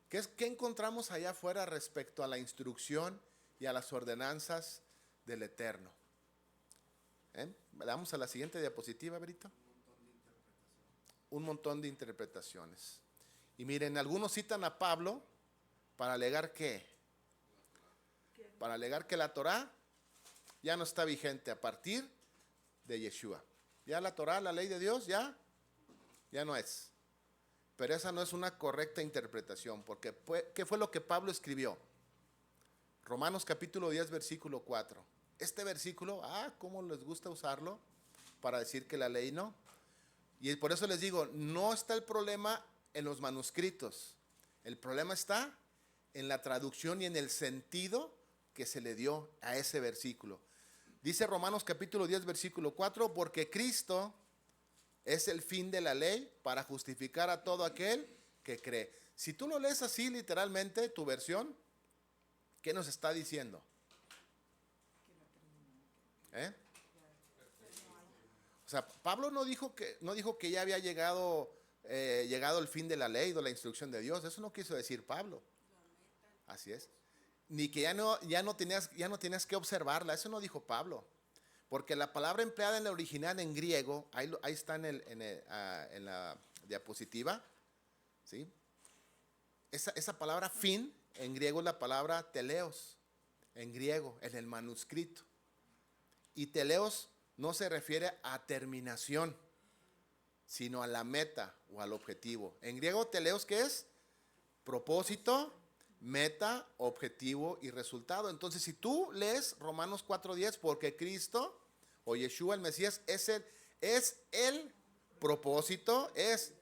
¿Qué encontramos allá afuera respecto a la instrucción y a las ordenanzas del Eterno? Vamos a la siguiente diapositiva, Berito. Un montón de interpretaciones. Y miren, algunos citan a Pablo para alegar ¿qué? Para alegar que la Torá ya no está vigente a partir de Yeshua. Ya la Torá, la ley de Dios, ya no es. Pero esa no es una correcta interpretación, porque ¿qué fue lo que Pablo escribió? Romanos capítulo 10, versículo 4. Este versículo, cómo les gusta usarlo para decir que la ley no. Y por eso les digo, no está el problema en los manuscritos. El problema está en la traducción y en el sentido que se le dio a ese versículo. Dice Romanos capítulo 10, versículo 4, porque Cristo es el fin de la ley para justificar a todo aquel que cree. Si tú lo lees así literalmente, tu versión, ¿qué nos está diciendo? O sea, Pablo no dijo que ya había llegado el fin de la ley o la instrucción de Dios. Eso no quiso decir Pablo. Así es. Ni que ya no tenías que observarla. Eso no dijo Pablo. Porque la palabra empleada en la original en griego, ahí está en la diapositiva, ¿sí? Esa palabra fin en griego es la palabra teleos, en griego, en el manuscrito. Y teleos no se refiere a terminación, sino a la meta o al objetivo. En griego, teleos, ¿qué es? Propósito, meta, objetivo y resultado. Entonces, si tú lees Romanos 4:10, porque Cristo o Yeshua el Mesías es el propósito, es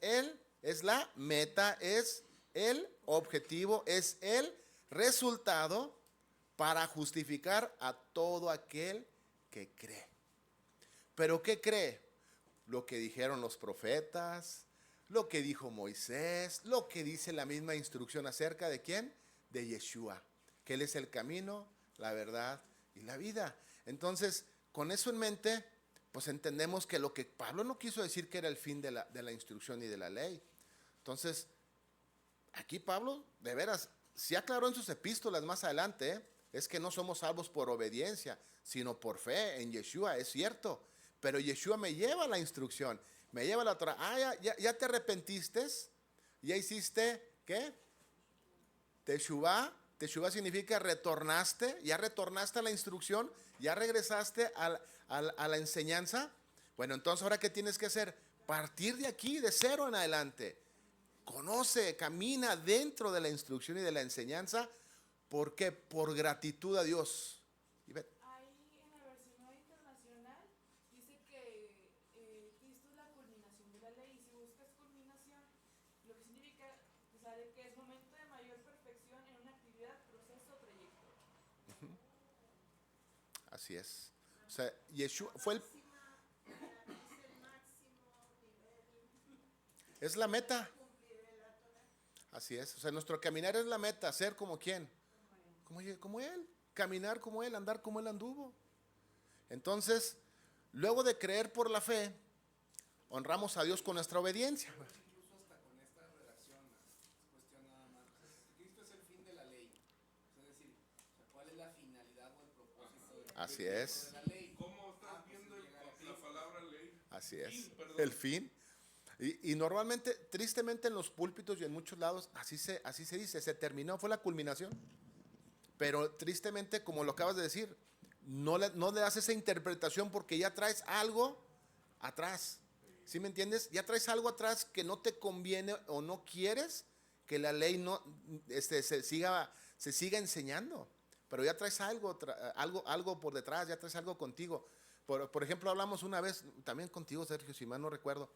la meta, es el objetivo, es el resultado para justificar a todo aquel que cree. ¿Pero qué cree? Lo que dijeron los profetas, lo que dijo Moisés, lo que dice la misma instrucción acerca de ¿quién? De Yeshua, que Él es el camino, la verdad y la vida. Entonces, con eso en mente, pues entendemos que lo que Pablo no quiso decir que era el fin de la instrucción y de la ley. Entonces, aquí Pablo, de veras, sí aclaró en sus epístolas más adelante, es que no somos salvos por obediencia, sino por fe en Yeshua, es cierto. Pero Yeshua me lleva a la instrucción, me lleva a la Torah. Ya te arrepentiste, ya hiciste, ¿qué? Teshuvah. Teshuvah significa retornaste, ya retornaste a la instrucción, ya regresaste a la enseñanza. Bueno, entonces ahora ¿qué tienes que hacer? Partir de aquí, de cero en adelante. Conoce, camina dentro de la instrucción y de la enseñanza. ¿Por qué? Por gratitud a Dios. Ahí en la versión nueva internacional dice que Cristo es la culminación de la ley. Y si buscas culminación, lo que significa que es momento de mayor perfección en una actividad, proceso o trayecto. Así es. O sea, Yeshua fue Es la meta. Así es. O sea, nuestro caminar es la meta. Ser como quién. Como Él. Caminar como Él, andar como Él anduvo. Entonces, luego de creer por la fe, honramos a Dios con nuestra obediencia. Incluso hasta con esta redacción, cuestión nada más. Cristo es el fin de la ley. Es decir, ¿cuál es la finalidad o el propósito Así de es. la ley? ¿Cómo estás viendo la palabra ley? Así es. Fin, perdón. El fin. Y normalmente, tristemente en los púlpitos y en muchos lados, así se dice, se terminó, fue la culminación. Pero tristemente, como lo acabas de decir, no le das esa interpretación porque ya traes algo atrás. ¿Sí me entiendes? Ya traes algo atrás que no te conviene o no quieres que la ley no se siga enseñando. Pero ya traes algo por detrás, ya traes algo contigo. Por ejemplo, hablamos una vez también contigo, Sergio, si mal no recuerdo,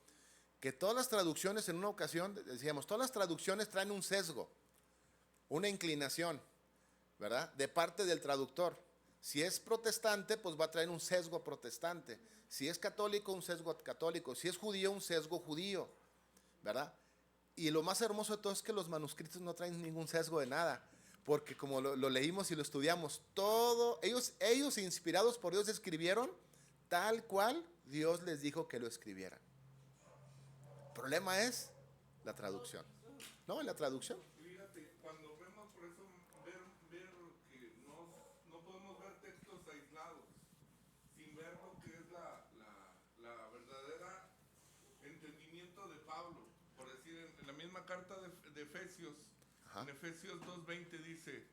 que todas las traducciones en una ocasión, decíamos, todas las traducciones traen un sesgo, una inclinación, ¿verdad? De parte del traductor. Si es protestante, pues va a traer un sesgo protestante. Si es católico, un sesgo católico. Si es judío, un sesgo judío, ¿verdad? Y lo más hermoso de todo es que los manuscritos no traen ningún sesgo de nada, porque como lo leímos y lo estudiamos, todo, ellos inspirados por Dios escribieron tal cual Dios les dijo que lo escribieran. El problema es la traducción. No, la traducción. Fíjate, cuando vemos, por eso, ver que no podemos ver textos aislados, sin ver lo que es la verdadera entendimiento de Pablo. Por decir, en la misma carta de Efesios, Ajá. en Efesios 2:20 dice,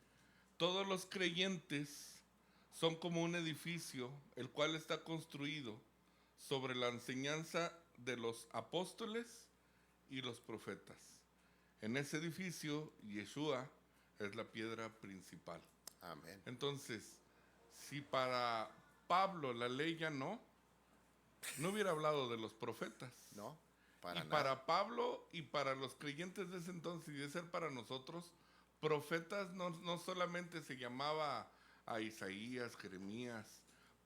todos los creyentes son como un edificio, el cual está construido sobre la enseñanza de los apóstoles y los profetas. En ese edificio, Yeshua es la piedra principal. Amén. Entonces, si para Pablo la ley ya no hubiera hablado de los profetas. No, para Y nada. para Pablo y para los creyentes de ese entonces y de ser para nosotros, profetas no solamente se llamaba a Isaías, Jeremías.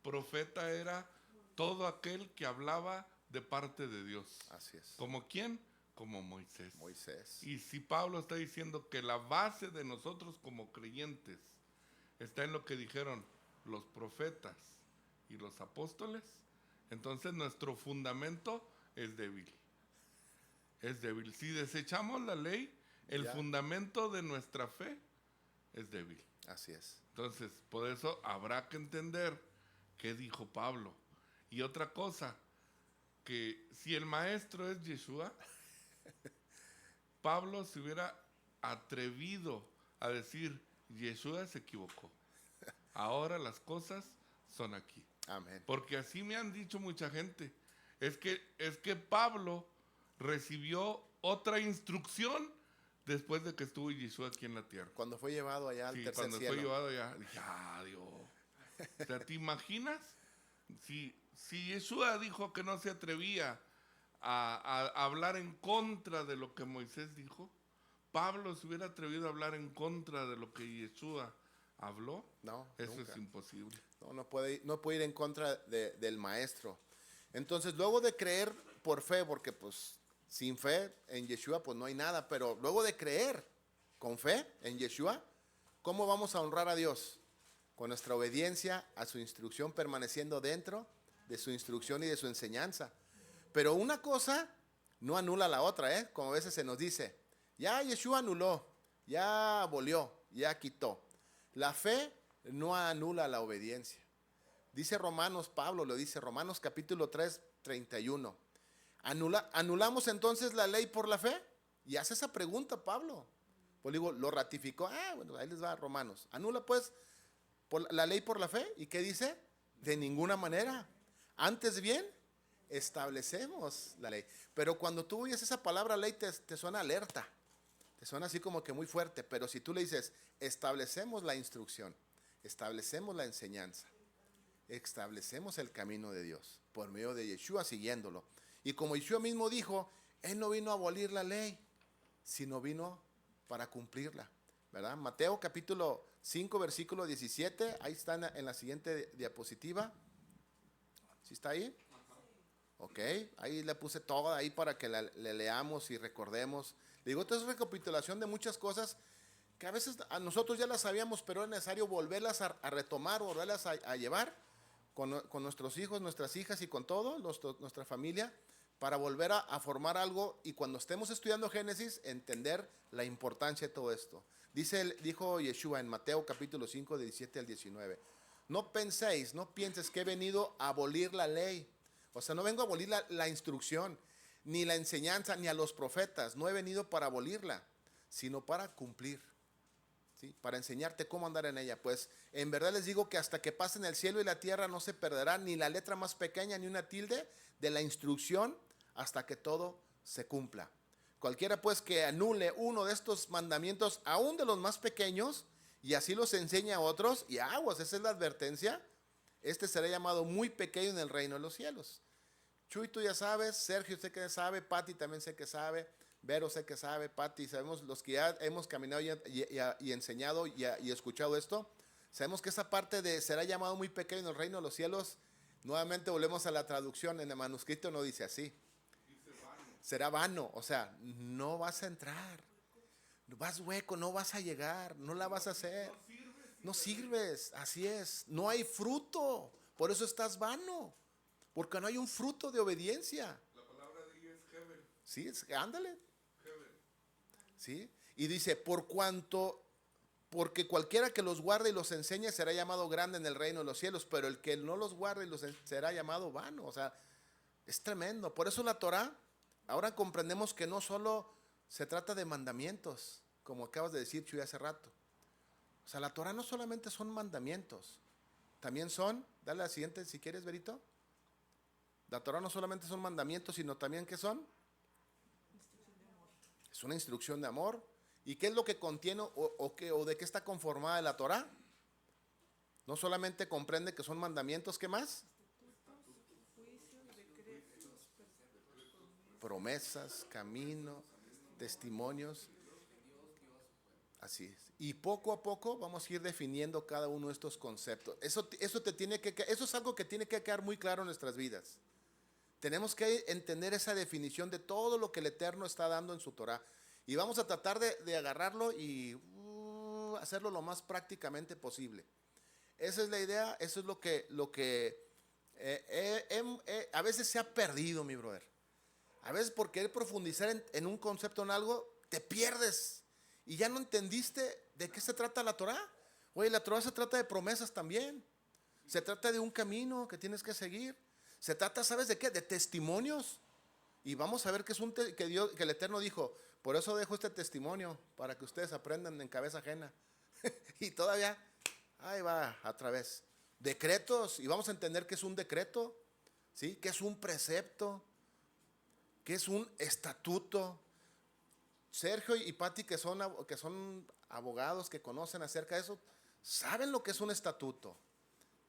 Profeta era todo aquel que hablaba de parte de Dios. Así es. ¿Como quién? Como Moisés. Moisés. Y si Pablo está diciendo que la base de nosotros como creyentes está en lo que dijeron los profetas y los apóstoles, entonces nuestro fundamento es débil. Es débil. Si desechamos la ley, el Ya. fundamento de nuestra fe es débil. Así es. Entonces, por eso habrá que entender qué dijo Pablo. Y otra cosa, que si el maestro es Yeshua, Pablo se hubiera atrevido a decir, Yeshua se equivocó. Ahora las cosas son aquí. Amén. Porque así me han dicho mucha gente. Es que Pablo recibió otra instrucción después de que estuvo Yeshua aquí en la tierra. Cuando fue llevado allá al Sí, tercer cuando cielo. fue llevado allá, dije, Dios. O sea, ¿te imaginas? Si Yeshua dijo que no se atrevía a hablar en contra de lo que Moisés dijo, Pablo se hubiera atrevido a hablar en contra de lo que Yeshua habló. No, Eso nunca. es imposible. No puede ir en contra del maestro. Entonces, luego de creer por fe, porque pues sin fe en Yeshua pues no hay nada, pero luego de creer con fe en Yeshua, ¿cómo vamos a honrar a Dios? Con nuestra obediencia a su instrucción, permaneciendo dentro de su instrucción y de su enseñanza. Pero una cosa no anula la otra, como a veces se nos dice, ya Yeshua anuló, ya abolió, ya quitó. La fe no anula la obediencia. Dice Romanos, Pablo lo dice, Romanos capítulo 3, 31. ¿Anulamos entonces la ley por la fe? Y hace esa pregunta Pablo. Pues digo, lo ratificó. Bueno, ahí les va Romanos. ¿Anula pues la ley por la fe? ¿Y qué dice? De ninguna manera. Antes bien, establecemos la ley. Pero cuando tú oyes esa palabra ley te suena alerta. Te suena así como que muy fuerte. Pero si tú le dices, establecemos la instrucción, establecemos la enseñanza, establecemos el camino de Dios por medio de Yeshua siguiéndolo. Y como Yeshua mismo dijo, Él no vino a abolir la ley, sino vino para cumplirla, ¿verdad? Mateo capítulo 5 versículo 17, ahí está en la siguiente diapositiva. ¿Sí está ahí? ¿ok? Ahí le puse todo ahí para que le leamos y recordemos. Digo, esto es recapitulación de muchas cosas que a veces a nosotros ya las sabíamos, pero es necesario volverlas a retomar, volverlas a llevar con nuestros hijos, nuestras hijas y con todo, nuestra familia, para volver a formar algo y cuando estemos estudiando Génesis, entender la importancia de todo esto. Dijo Yeshua en Mateo capítulo 5, 17 al 19. No pienses que he venido a abolir la ley. O sea, no vengo a abolir la instrucción, ni la enseñanza, ni a los profetas. No he venido para abolirla, sino para cumplir. ¿Sí? Para enseñarte cómo andar en ella. Pues en verdad les digo que hasta que pasen el cielo y la tierra no se perderá ni la letra más pequeña ni una tilde de la instrucción hasta que todo se cumpla. Cualquiera pues que anule uno de estos mandamientos, aún de los más pequeños, y así los enseña a otros, y aguas, esa es la advertencia, este será llamado muy pequeño en el reino de los cielos. Chuy, tú ya sabes, Sergio sé que sabe, Pati también sé que sabe, Vero sé que sabe, Pati, sabemos los que ya hemos caminado y enseñado y escuchado esto, sabemos que esa parte de será llamado muy pequeño en el reino de los cielos, nuevamente volvemos a la traducción, en el manuscrito no dice así. Será vano, o sea, no vas a entrar, vas hueco, no vas a llegar, no la vas a hacer, no sirves, así es, no hay fruto, por eso estás vano, porque no hay un fruto de obediencia. La palabra de ella es Heber. Sí, ándale. Heber. Sí, y dice, porque cualquiera que los guarde y los enseñe será llamado grande en el reino de los cielos, pero el que no los guarde y los será llamado vano, o sea, es tremendo. Por eso la Torah, ahora comprendemos que no solo se trata de mandamientos, como acabas de decir, Chuy, hace rato. O sea, la Torah no solamente son mandamientos, también son, dale a la siguiente si quieres, Verito. La Torah no solamente son mandamientos, sino también, ¿qué son? Es una instrucción de amor. ¿Y qué es lo que contiene o de qué está conformada la Torah? No solamente comprende que son mandamientos, ¿qué más? Promesas, camino, testimonios. Así es. Y poco a poco vamos a ir definiendo cada uno de estos conceptos. Eso es algo que tiene que quedar muy claro en nuestras vidas. Tenemos que entender esa definición de todo lo que el Eterno está dando en su Torah. Y vamos a tratar de agarrarlo y hacerlo lo más prácticamente posible. Esa es la idea, eso es lo que a veces se ha perdido, mi brother. A veces por querer profundizar en un concepto, en algo, te pierdes. Y ya no entendiste de qué se trata la Torah. Oye, la Torah se trata de promesas también. Se trata de un camino que tienes que seguir. Se trata, ¿sabes de qué? De testimonios. Y vamos a ver que el Eterno dijo, por eso dejo este testimonio, para que ustedes aprendan en cabeza ajena. Y todavía, ahí va, a través. Decretos, y vamos a entender qué es un decreto, ¿sí? Qué es un precepto, qué es un estatuto. Sergio y Pati, que son abogados, que conocen acerca de eso, saben lo que es un estatuto,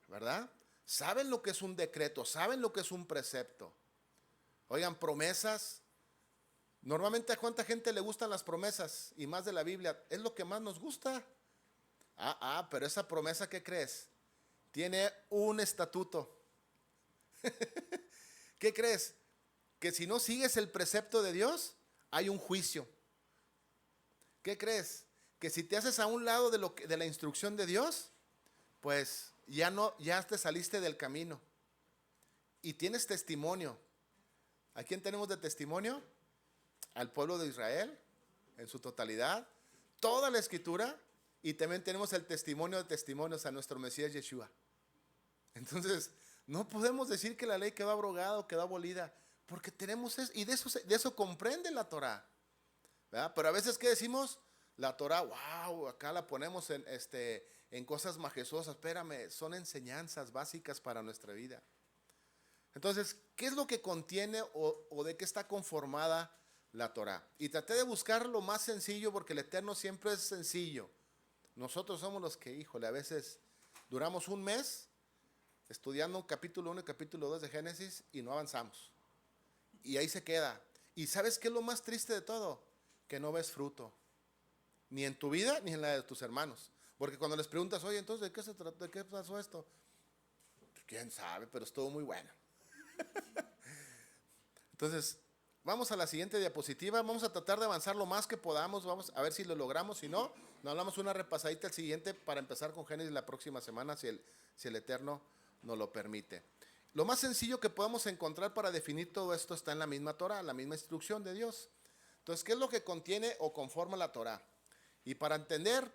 ¿verdad? Saben lo que es un decreto, saben lo que es un precepto. Oigan, promesas. Normalmente a cuánta gente le gustan las promesas y más de la Biblia. Es lo que más nos gusta. Pero esa promesa, ¿qué crees? Tiene un estatuto. ¿Qué crees? Que si no sigues el precepto de Dios, hay un juicio. ¿Qué crees? Que si te haces a un lado de la instrucción de Dios, pues ya te saliste del camino. Y tienes testimonio. ¿A quién tenemos de testimonio? Al pueblo de Israel, en su totalidad, toda la escritura, y también tenemos el testimonio de testimonios a nuestro Mesías Yeshua. Entonces, no podemos decir que la ley quedó abrogada o quedó abolida, porque tenemos eso, y de eso comprende la Torah, ¿verdad? Pero a veces, ¿qué decimos? La Torah, wow, acá la ponemos en cosas majestuosas. Espérame, son enseñanzas básicas para nuestra vida. Entonces, ¿qué es lo que contiene o de qué está conformada la Torah? Y traté de buscar lo más sencillo, porque el Eterno siempre es sencillo. Nosotros somos los que, híjole, a veces duramos un mes estudiando capítulo 1 y capítulo 2 de Génesis y no avanzamos. Y ahí se queda. ¿Y sabes qué es lo más triste de todo? Que no ves fruto. Ni en tu vida, ni en la de tus hermanos. Porque cuando les preguntas, oye, entonces, ¿de qué se trató? ¿De qué pasó esto? Quién sabe, pero estuvo muy bueno. Entonces, vamos a la siguiente diapositiva. Vamos a tratar de avanzar lo más que podamos. Vamos a ver si lo logramos. Si no, nos hablamos una repasadita al siguiente para empezar con Génesis la próxima semana, si el Eterno nos lo permite. Lo más sencillo que podemos encontrar para definir todo esto está en la misma Torah, la misma instrucción de Dios. Entonces, ¿qué es lo que contiene o conforma la Torah? Y para entender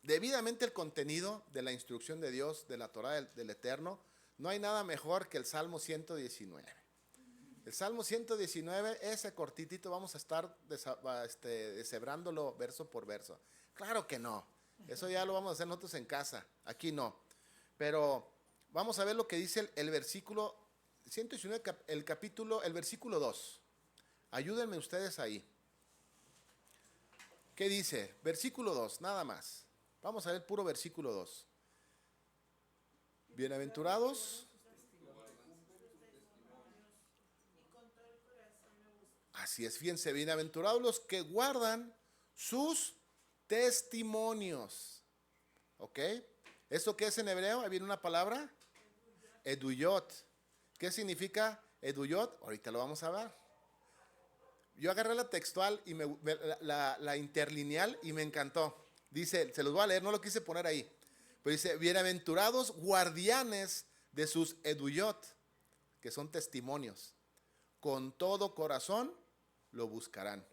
debidamente el contenido de la instrucción de Dios, de la Torah del Eterno, no hay nada mejor que el Salmo 119. El Salmo 119, ese cortitito, vamos a estar deshebrándolo verso por verso. Claro que no, eso ya lo vamos a hacer nosotros en casa, aquí no. Pero vamos a ver lo que dice el versículo 119, el versículo 2. Ayúdenme ustedes ahí. ¿Qué dice? Versículo 2, nada más. Vamos a ver puro versículo 2. Bienaventurados. Así es, fíjense, bienaventurados los que guardan sus testimonios. ¿Ok? ¿Esto qué es en hebreo? Ahí viene una palabra. Eduyot. ¿Qué significa eduyot? Ahorita lo vamos a ver. Yo agarré la textual y la interlineal y me encantó. Dice, se los voy a leer, no lo quise poner ahí. Pero dice, bienaventurados guardianes de sus eduyot, que son testimonios. Con todo corazón lo buscarán.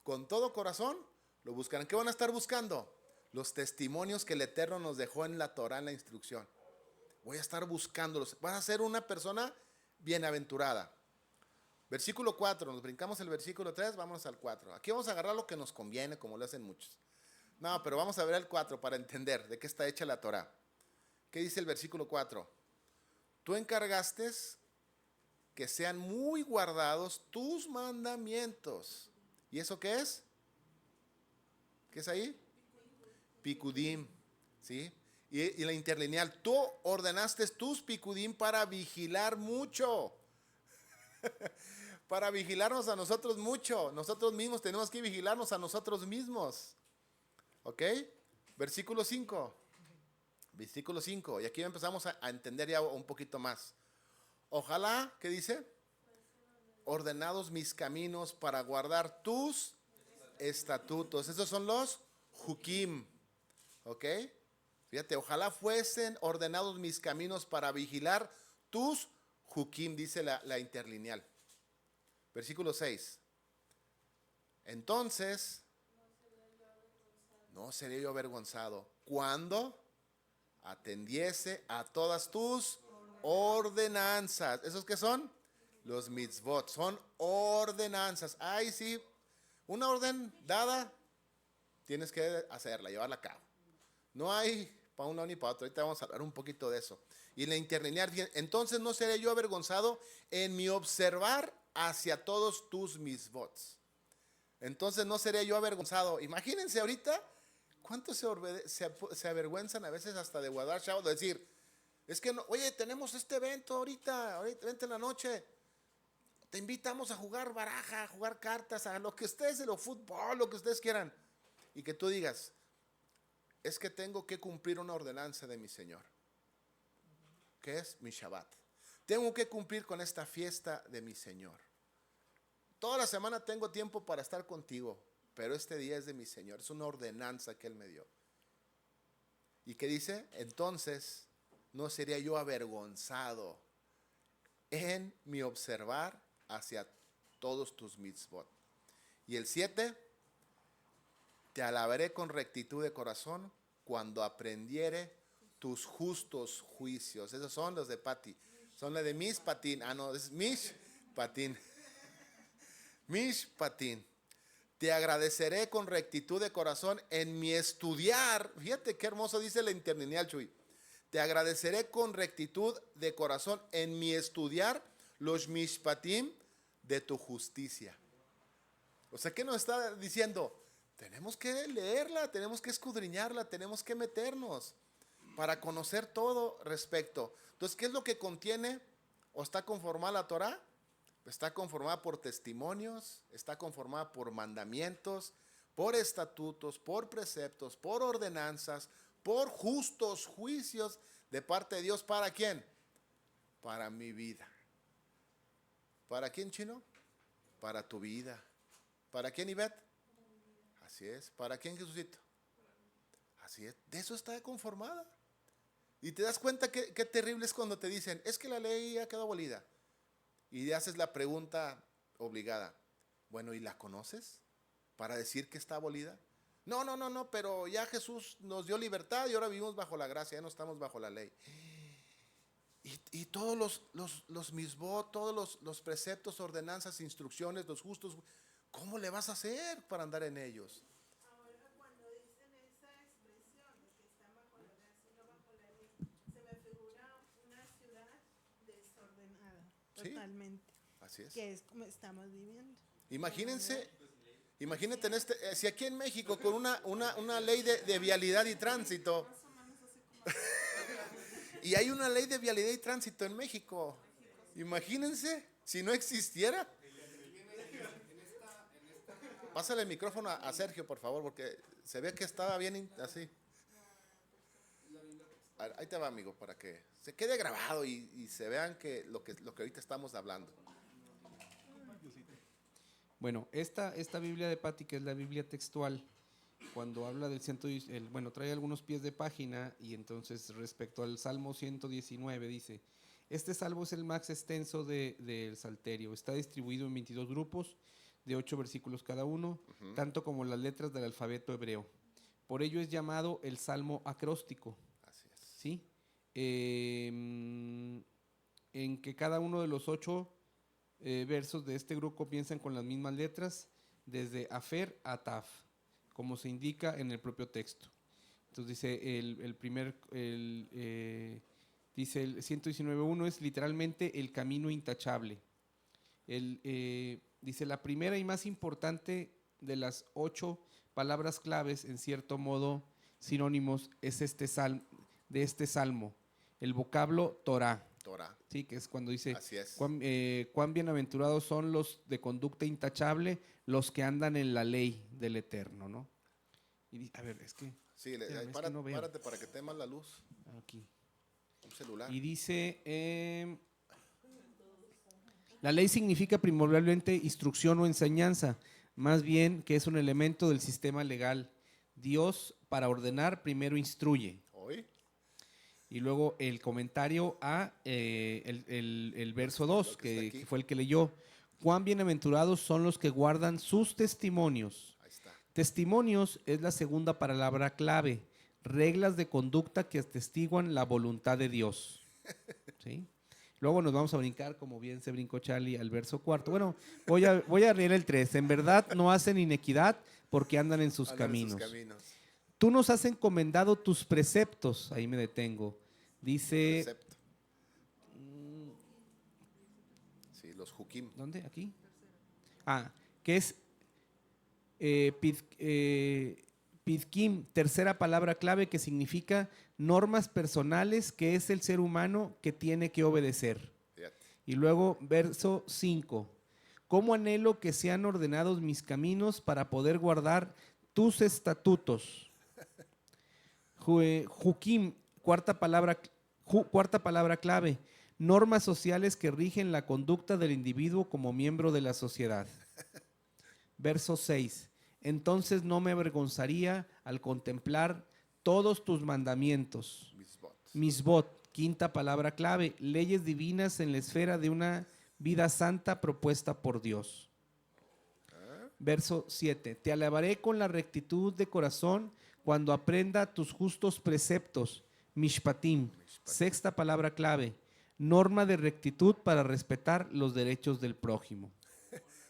Con todo corazón lo buscarán. ¿Qué van a estar buscando? Los testimonios que el Eterno nos dejó en la Torah, en la instrucción. Voy a estar buscándolos. Vas a ser una persona bienaventurada. Versículo 4, nos brincamos el versículo 3, vámonos al 4. Aquí vamos a agarrar lo que nos conviene, como lo hacen muchos. No, pero vamos a ver el 4 para entender de qué está hecha la Torah. ¿Qué dice el versículo 4? Tú encargaste que sean muy guardados tus mandamientos. ¿Y eso qué es? ¿Qué es ahí? Picudim, ¿sí? Y la interlineal, tú ordenaste tus picudim para vigilar mucho. Para vigilarnos a nosotros mucho. Nosotros mismos tenemos que vigilarnos a nosotros mismos. ¿Ok? Versículo 5. Versículo 5. Y aquí empezamos a entender ya un poquito más. Ojalá, ¿qué dice? Ordenados mis caminos para guardar tus estatutos. Esos son los Jukim. ¿Ok? Fíjate, ojalá fuesen ordenados mis caminos para vigilar tus Jukim, dice la interlineal. Versículo 6. Entonces, no seré yo avergonzado cuando atendiese a todas tus ordenanzas. ¿Esos qué son? Los mitzvot. Son ordenanzas. Ay, sí, una orden dada, tienes que hacerla, llevarla a cabo. No hay para uno ni para otro. Ahorita vamos a hablar un poquito de eso. Y la interlineal, entonces no seré yo avergonzado en mi observar hacia todos tus mitzvot. Entonces no seré yo avergonzado. Imagínense ahorita cuántos se avergüenzan a veces hasta de guardar Shabbat, de decir, es que no, oye, tenemos este evento ahorita vente en la noche, te invitamos a jugar baraja, a jugar cartas, a lo que ustedes, de lo fútbol, lo que ustedes quieran. Y que tú digas, es que tengo que cumplir una ordenanza de mi Señor, que es mi Shabbat. Tengo que cumplir con esta fiesta de mi Señor. Toda la semana tengo tiempo para estar contigo, pero este día es de mi Señor. Es una ordenanza que Él me dio. ¿Y qué dice? Entonces, no sería yo avergonzado en mi observar hacia todos tus mitzvot. Y el 7, te alabaré con rectitud de corazón cuando aprendiere tus justos juicios. Esos son los de Pati. Son los de Mish Patin. Ah, no, es Mish Patin. Mish Patin. Te agradeceré con rectitud de corazón en mi estudiar. Fíjate qué hermoso dice la interlineal, Chuy. Te agradeceré con rectitud de corazón en mi estudiar los mishpatim de tu justicia. O sea, ¿qué nos está diciendo? Tenemos que leerla, tenemos que escudriñarla, tenemos que meternos para conocer todo respecto. Entonces, ¿qué es lo que contiene o está conformada la Torah? Está conformada por testimonios, está conformada por mandamientos, por estatutos, por preceptos, por ordenanzas, por justos juicios de parte de Dios. ¿Para quién? Para mi vida. ¿Para quién, Chino? Para tu vida. ¿Para quién, Ivette? Así es. ¿Para quién, Jesucito? Así es. De eso está conformada. Y te das cuenta qué terrible es cuando te dicen, es que la ley ha quedado abolida. Y le haces la pregunta obligada. Bueno, ¿y la conoces? Para decir que está abolida. No, pero ya Jesús nos dio libertad y ahora vivimos bajo la gracia, ya no estamos bajo la ley. Y todos los misbot, todos los preceptos, ordenanzas, instrucciones, los justos, ¿cómo le vas a hacer para andar en ellos? Ahora cuando dicen esa expresión de que están bajo la gracia y no bajo la ley, se me figura una ciudad desordenada, Sí. totalmente, Así es. que es como estamos viviendo. Imagínate si aquí en México con una ley de vialidad y tránsito, y hay una ley de vialidad y tránsito en México, imagínense si no existiera. Pásale el micrófono a Sergio, por favor, porque se ve que estaba bien así. Ahí te va, amigo, para que se quede grabado y se vean que lo que ahorita estamos hablando. Bueno, esta Biblia de Patty, que es la Biblia textual, cuando habla del trae algunos pies de página, y entonces respecto al Salmo 119 dice, este salmo es el más extenso del Salterio, está distribuido en 22 grupos de 8 versículos cada uno, tanto como las letras del alfabeto hebreo. Por ello es llamado el Salmo acróstico. Así es. ¿Sí? En que cada uno de los 8 versos de este grupo comienzan con las mismas letras, desde Afer a Taf, como se indica en el propio texto. Entonces dice dice el 119.1 es literalmente el camino intachable. Dice la primera y más importante de las 8 palabras claves, en cierto modo sinónimos, es de este salmo, el vocablo Torah. Sí, que es cuando dice, Así es. cuán bienaventurados son los de conducta intachable, los que andan en la ley del Eterno, ¿no? Y a ver, es que... Sí, espérame, es que no veo. párate para que te más la luz. Aquí. Un celular. Y dice, la ley significa primordialmente instrucción o enseñanza, más bien que es un elemento del sistema legal. Dios, para ordenar, primero instruye. ¿Hoy? Y luego el comentario a el verso 2, que fue el que leyó. Cuán bienaventurados son los que guardan sus testimonios. Ahí está. Testimonios es la segunda palabra clave. Reglas de conducta que atestiguan la voluntad de Dios. ¿Sí? Luego nos vamos a brincar, como bien se brincó Charlie, al verso 4. Bueno, voy a leer el 3. En verdad no hacen inequidad porque andan en sus caminos. Tú nos has encomendado tus preceptos. Ahí me detengo. Dice... Precepto. Sí, los Jukim. ¿Dónde? ¿Aquí? Que es Pidkim, tercera palabra clave, que significa normas personales, que es el ser humano que tiene que obedecer. Fíjate. Y luego verso 5. ¿Cómo anhelo que sean ordenados mis caminos para poder guardar tus estatutos? Jukim, cuarta palabra clave, normas sociales que rigen la conducta del individuo como miembro de la sociedad. Verso 6. Entonces no me avergonzaría al contemplar todos tus mandamientos. Misbot, quinta palabra clave, leyes divinas en la esfera de una vida santa propuesta por Dios. Verso 7. Te alabaré con la rectitud de corazón cuando aprenda tus justos preceptos. Mishpatim, sexta palabra clave, norma de rectitud para respetar los derechos del prójimo.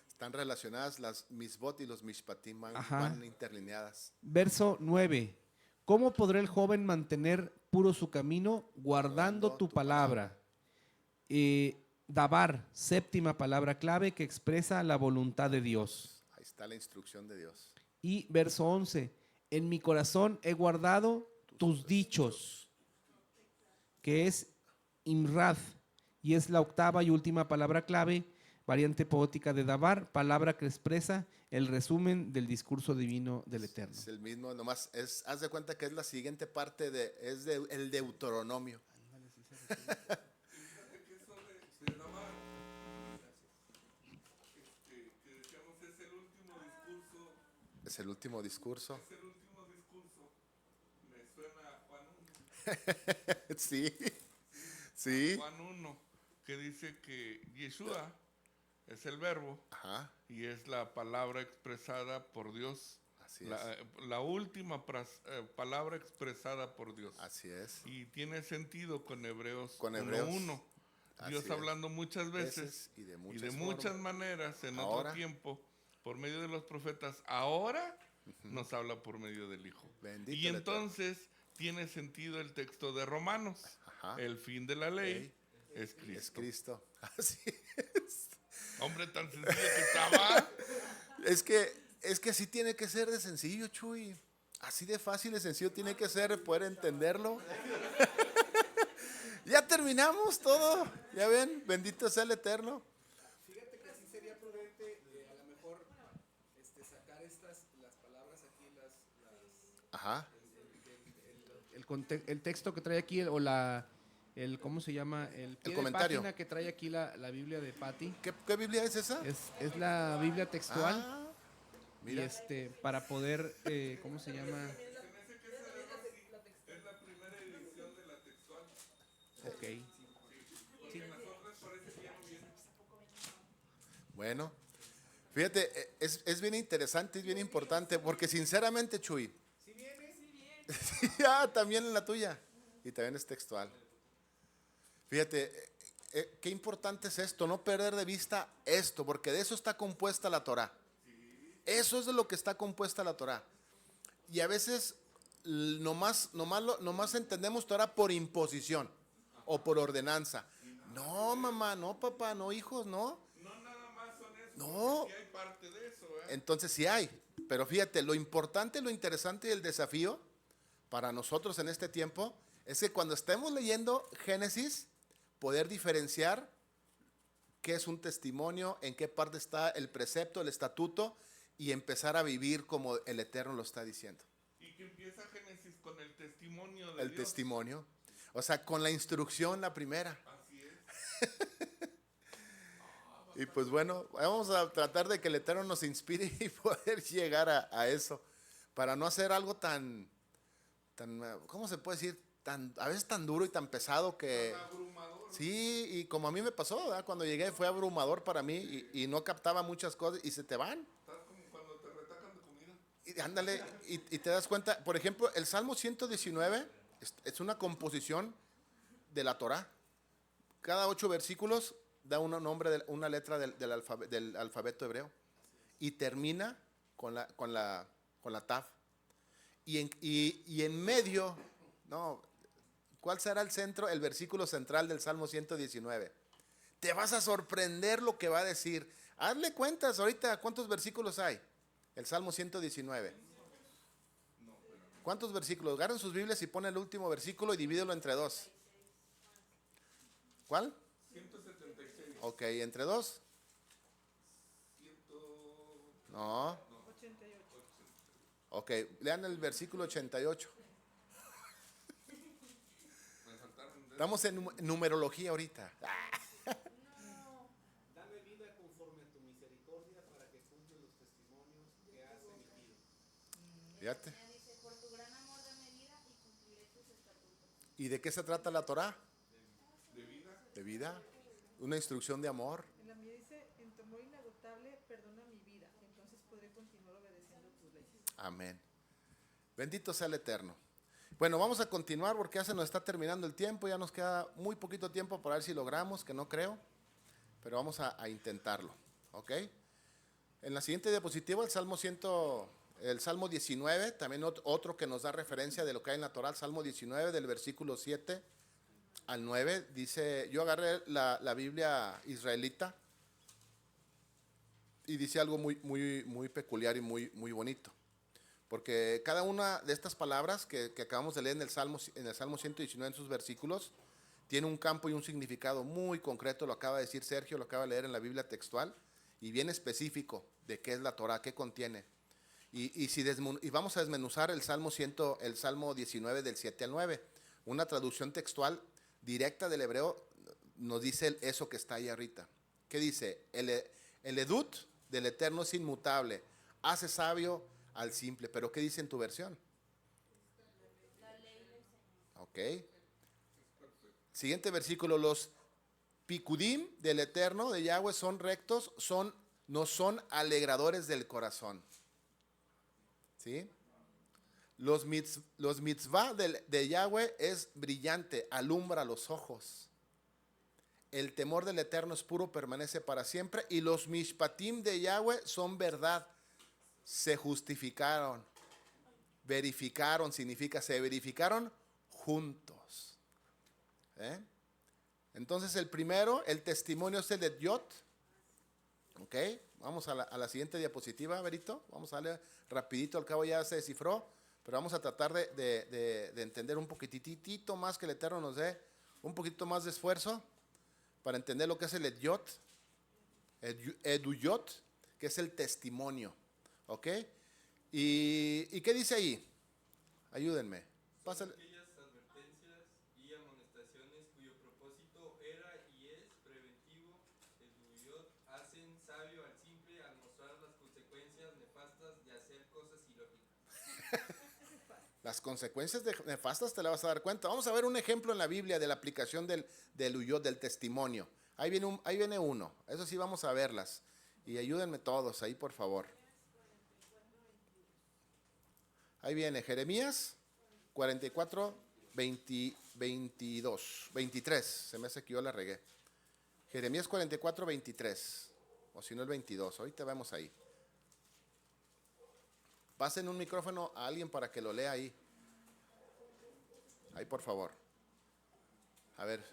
Están relacionadas las misbot y los mishpatim, van interlineadas. Verso 9. ¿Cómo podrá el joven mantener puro su camino? Guardando tu palabra. Dabar, séptima palabra clave que expresa la voluntad de Dios. Ahí está la instrucción de Dios. Y verso 11. En mi corazón he guardado tus dichos, que es Imrad, y es la octava y última palabra clave, variante poética de Dabar, palabra que expresa el resumen del discurso divino del Eterno. Es el mismo, nomás haz de cuenta que es la siguiente parte el Deuteronomio. Es el último discurso. Es el último discurso. Me suena a Juan 1. Sí, sí. Juan 1, que dice que Yeshua es el verbo Ajá, y es la palabra expresada por Dios. así es. La última palabra expresada por Dios. Así es. Y tiene sentido con Hebreos Con Hebreos. 1:1. Dios Así es. hablando muchas veces Y de y de muchas muchas formas. maneras en Ahora. otro tiempo por medio de los profetas. Ahora nos habla por medio del Hijo. Bendito Y el Eterno. entonces tiene sentido el texto de Romanos. Ajá. El fin de la ley es Es Cristo. Cristo. Así Hombre, tan sencillo que estaba. es que así tiene que ser de sencillo, Chuy. Así de fácil y sencillo tiene que ser poder entenderlo. Ya terminamos todo. Ya ven, bendito sea el Eterno. Fíjate que sí sería prudente a lo mejor sacar las palabras aquí, Ajá. el texto que trae aquí el ¿cómo se llama? El pie de comentario. página que trae aquí la Biblia de Patty. ¿Qué Biblia es esa? Es la Biblia textual. Ah, Y mira. para poder, ¿cómo se llama? Se me hace que esa es la primera edición de la textual. Ok. Porque en las otras parece que ya no viene. Bueno, fíjate, es bien interesante, es bien importante, porque sinceramente, Chuy. Sí, ya, también en la tuya. Y también es textual. Fíjate, qué importante es esto, no perder de vista esto, porque de eso está compuesta la Torah. Eso es de lo que está compuesta la Torah. Y a veces nomás entendemos Torah por imposición o por ordenanza. No, mamá, no, papá, no, hijos, no. No nada más son eso. No. Sí hay parte de eso, ¿eh? Entonces sí hay, pero fíjate, lo importante, lo interesante y el desafío para nosotros en este tiempo es que cuando estemos leyendo Génesis, poder diferenciar qué es un testimonio, en qué parte está el precepto, el estatuto, y empezar a vivir como el Eterno lo está diciendo. Y que empieza Génesis con el testimonio de El Dios. testimonio, o sea, con la instrucción la primera. Así es. Y pues bueno, vamos a tratar de que el Eterno nos inspire y poder llegar a eso, para no hacer algo tan, ¿cómo se puede decir? A veces tan duro y tan pesado que... Abrumador. Sí, y como a mí me pasó, ¿verdad? Cuando llegué fue abrumador para mí y no captaba muchas cosas y se te van. Estás como cuando te retacan de comida. Y ándale, y te das cuenta, por ejemplo, el Salmo 119 es una composición de la Torah. Cada 8 versículos da un nombre, una letra del alfabeto hebreo y termina con la Tav. Y en medio, no, ¿cuál será el centro? El versículo central del Salmo 119. Te vas a sorprender lo que va a decir. Hazle cuentas ahorita, ¿cuántos versículos hay? El Salmo 119. ¿Cuántos versículos? Agarren sus Biblias y ponen el último versículo y divídelo entre 2. ¿Cuál? 176. Ok, ¿entre 2? No. 88. Ok, lean el versículo 88. Me faltaron de Estamos en numerología ahorita. Dame vida conforme a tu misericordia para que cumpla los testimonios que has emitido. Fíjate. Dice, por tu gran amor dame vida y cumpliré tus estatutos. ¿Y de qué se trata la Torah? de vida. De vida. Una instrucción de amor. En la mía dice, en tu amor inagotable perdona mi vida, entonces podré continuar obedeciendo tus leyes. Amén. Bendito sea el Eterno. Bueno, vamos a continuar porque ya se nos está terminando el tiempo. Ya nos queda muy poquito tiempo para ver si logramos, que no creo. Pero vamos a intentarlo. ¿Ok? En la siguiente diapositiva, el Salmo 19, también otro que nos da referencia de lo que hay en la Torah, el Salmo 19, del versículo 7 al 9. Dice, yo agarré la Biblia israelita y dice algo muy peculiar y muy bonito. Porque cada una de estas palabras que acabamos de leer en el Salmo 119, en sus versículos, tiene un campo y un significado muy concreto. Lo acaba de decir Sergio, lo acaba de leer en la Biblia textual, y bien específico de qué es la Torah, qué contiene. Y vamos a desmenuzar el Salmo 19 del 7 al 9. Una traducción textual directa del hebreo nos dice eso que está ahí ahorita. ¿Qué dice? El edut del Eterno es inmutable, hace sabio al simple. ¿Pero qué dice en tu versión? Ok. Siguiente versículo. Los picudim del Eterno, de Yahweh, son rectos, no son alegradores del corazón. ¿Sí? Los mitzvah de Yahweh es brillante, alumbra los ojos. El temor del Eterno es puro, permanece para siempre. Y los mishpatim de Yahweh son verdad. Se justificaron, verificaron, significa se verificaron juntos. Entonces el primero, el testimonio es el Edyot. Ok, vamos a la siguiente diapositiva, Berito. Vamos a darle rapidito, al cabo ya se descifró. Pero vamos a tratar de entender un poquitito más, que el Eterno nos dé un poquito más de esfuerzo para entender lo que es el Edyot, Eduyot, que es el testimonio. ¿Ok? ¿Y qué dice ahí? Ayúdenme. Pásale. Aquellas advertencias y amonestaciones cuyo propósito era y es preventivo, Eduyot, hacen sabio al simple al mostrar las consecuencias nefastas de hacer cosas ilógicas. Las consecuencias nefastas te las vas a dar cuenta. Vamos a ver un ejemplo en la Biblia de la aplicación del uyot, del testimonio. Ahí viene uno. Eso sí, vamos a verlas. Y ayúdenme todos ahí, por favor. Ahí viene Jeremías 44, 23. Se me hace que yo la regué. Jeremías 44, 23. O si no el 22. Ahorita vemos ahí. Pasen un micrófono a alguien para que lo lea ahí. Ahí, por favor. A ver.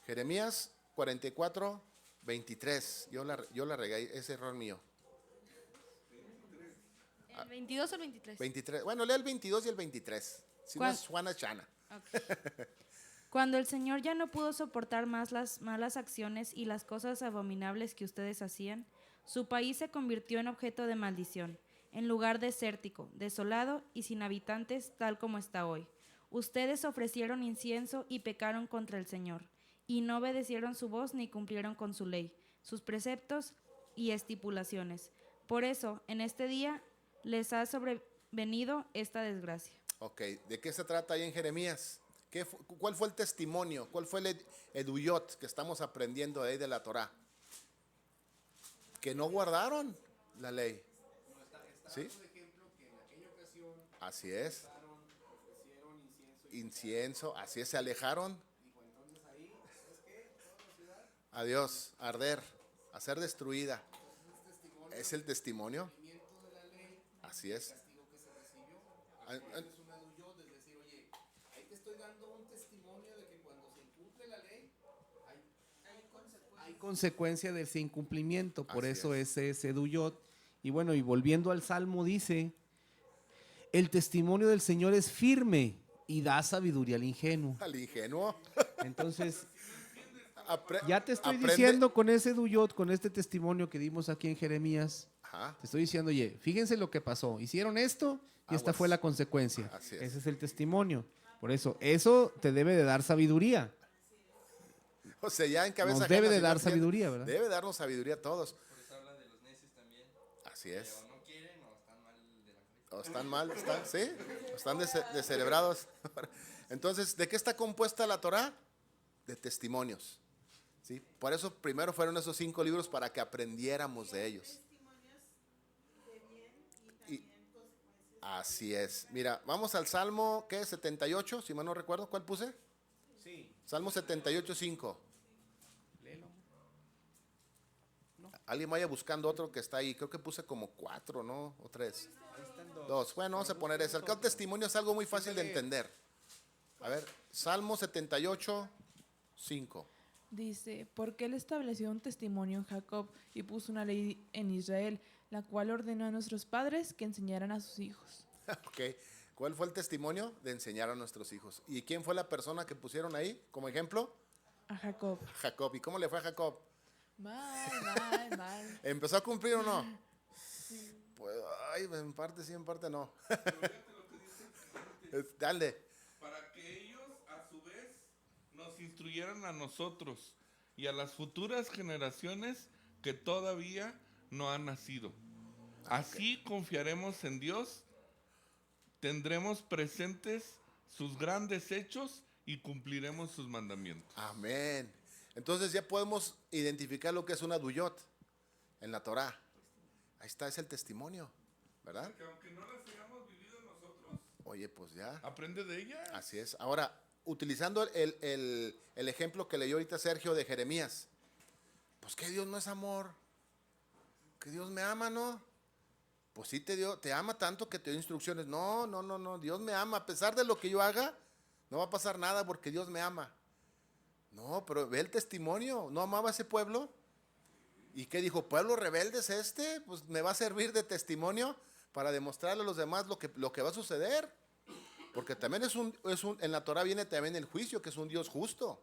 Jeremías 44, 23. Yo la regué, es error mío. ¿El 22 o el 23? 23. Bueno, lea el 22 y el 23. Si no es Juana Chana. Ok. Cuando el Señor ya no pudo soportar más las malas acciones y las cosas abominables que ustedes hacían, su país se convirtió en objeto de maldición, en lugar desértico, desolado y sin habitantes, tal como está hoy. Ustedes ofrecieron incienso y pecaron contra el Señor, y no obedecieron su voz ni cumplieron con su ley, sus preceptos y estipulaciones. Por eso, en este día les ha sobrevenido esta desgracia. Ok, ¿de qué se trata ahí en Jeremías? ¿Cuál fue el testimonio? ¿Cuál fue el eduyot que estamos aprendiendo ahí de la Torá? Que no guardaron la ley. ¿Sí? Así es. Incienso, así es, se alejaron. Adiós, arder, a ser destruida. Es el testimonio. Así es. Hay consecuencia de ese incumplimiento, por Así eso es. ese Eduyot. Y bueno, y volviendo al Salmo dice, el testimonio del Señor es firme y da sabiduría al ingenuo. Al ingenuo. Entonces, Apre- ya te estoy aprende- diciendo con ese Eduyot, con este testimonio que dimos aquí en Jeremías, Ajá. te estoy diciendo, oye, fíjense lo que pasó. Hicieron esto y esta Aguas. fue la consecuencia. Así es. Ese es el testimonio. Por eso te debe de dar sabiduría. O sea, ya en cabeza Nos debe ajena, de si no dar entiende, sabiduría, ¿verdad? Debe darnos sabiduría a todos. Por eso habla de los necios también. Así es. O no quieren o están mal de la cabeza. ¿O están mal? ¿Sí? ¿O están descerebrados? Entonces, ¿de qué está compuesta la Torá? De testimonios. ¿Sí? Por eso primero fueron esos 5 libros para que aprendiéramos de ellos. Testimonios de bien Y- y también consecuencias. Así es. Mira, vamos al Salmo, ¿qué? 78, si mal no recuerdo. ¿Cuál puse? Sí. Salmo 78, 5. Léelo. Alguien vaya buscando otro que está ahí. Creo que puse como 4, ¿no? O 3. Ahí están 2. Bueno, vamos a poner ese. El testimonio es algo muy fácil de entender. A ver, Salmo 78, 5. Dice, porque él estableció un testimonio en Jacob y puso una ley en Israel, la cual ordenó a nuestros padres que enseñaran a sus hijos. Ok. ¿Cuál fue el testimonio? De enseñar a nuestros hijos. ¿Y quién fue la persona que pusieron ahí como ejemplo? A Jacob. Jacob. ¿Y cómo le fue a Jacob? Mal. ¿Empezó a cumplir o no? Pues, ay, en parte sí, en parte no. Dale. Para que ellos a su vez nos instruyeran a nosotros y a las futuras generaciones que todavía no han nacido. Así confiaremos en Dios, tendremos presentes sus grandes hechos y cumpliremos sus mandamientos. Amén. Entonces ya podemos identificar lo que es una duyot en la Torah. Ahí está, es el testimonio, ¿verdad? Porque aunque no las hayamos vivido nosotros, Oye, pues ya. aprende de ellas. Así es. Ahora, utilizando el ejemplo que leyó ahorita Sergio de Jeremías, pues que Dios no es amor, que Dios me ama, ¿no? Pues sí te ama tanto que te dio instrucciones. No, Dios me ama, a pesar de lo que yo haga, no va a pasar nada porque Dios me ama. No, pero ve el testimonio, ¿no amaba a ese pueblo? ¿Y qué dijo? ¿Pueblo rebelde es este? Pues me va a servir de testimonio para demostrarle a los demás lo que va a suceder. Porque también en la Torah viene también el juicio, que es un Dios justo.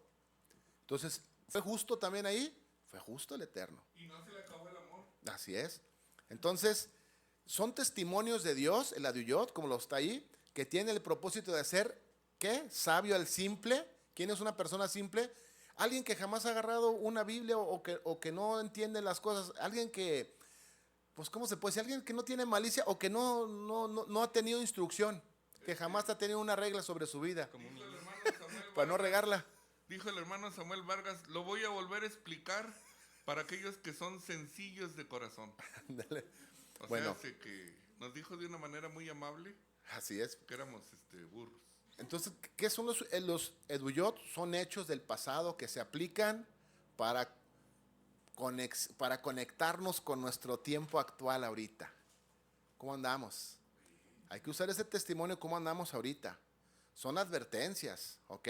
Entonces, ¿fue justo también ahí? Fue justo el Eterno. Y no se le acabó el amor. Así es. Entonces, son testimonios de Dios, el Aduyot, como lo está ahí, que tiene el propósito de hacer, ¿qué? Sabio al simple. ¿Quién es una persona simple? Alguien que jamás ha agarrado una Biblia o que no entiende las cosas. Alguien que, pues, ¿cómo se puede decir? Alguien que no tiene malicia o que no ha tenido instrucción, que jamás ha tenido una regla sobre su vida, Dijo el hermano Samuel para no Vargas, regarla. dijo el hermano Samuel Vargas, lo voy a volver a explicar para aquellos que son sencillos de corazón. Ándale. O Bueno. sea, que nos dijo de una manera muy amable Así es. que éramos burros. Entonces, ¿qué son los eduyot? Son hechos del pasado que se aplican para conectarnos con nuestro tiempo actual ahorita. ¿Cómo andamos? Hay que usar ese testimonio, ¿cómo andamos ahorita? Son advertencias, ¿ok?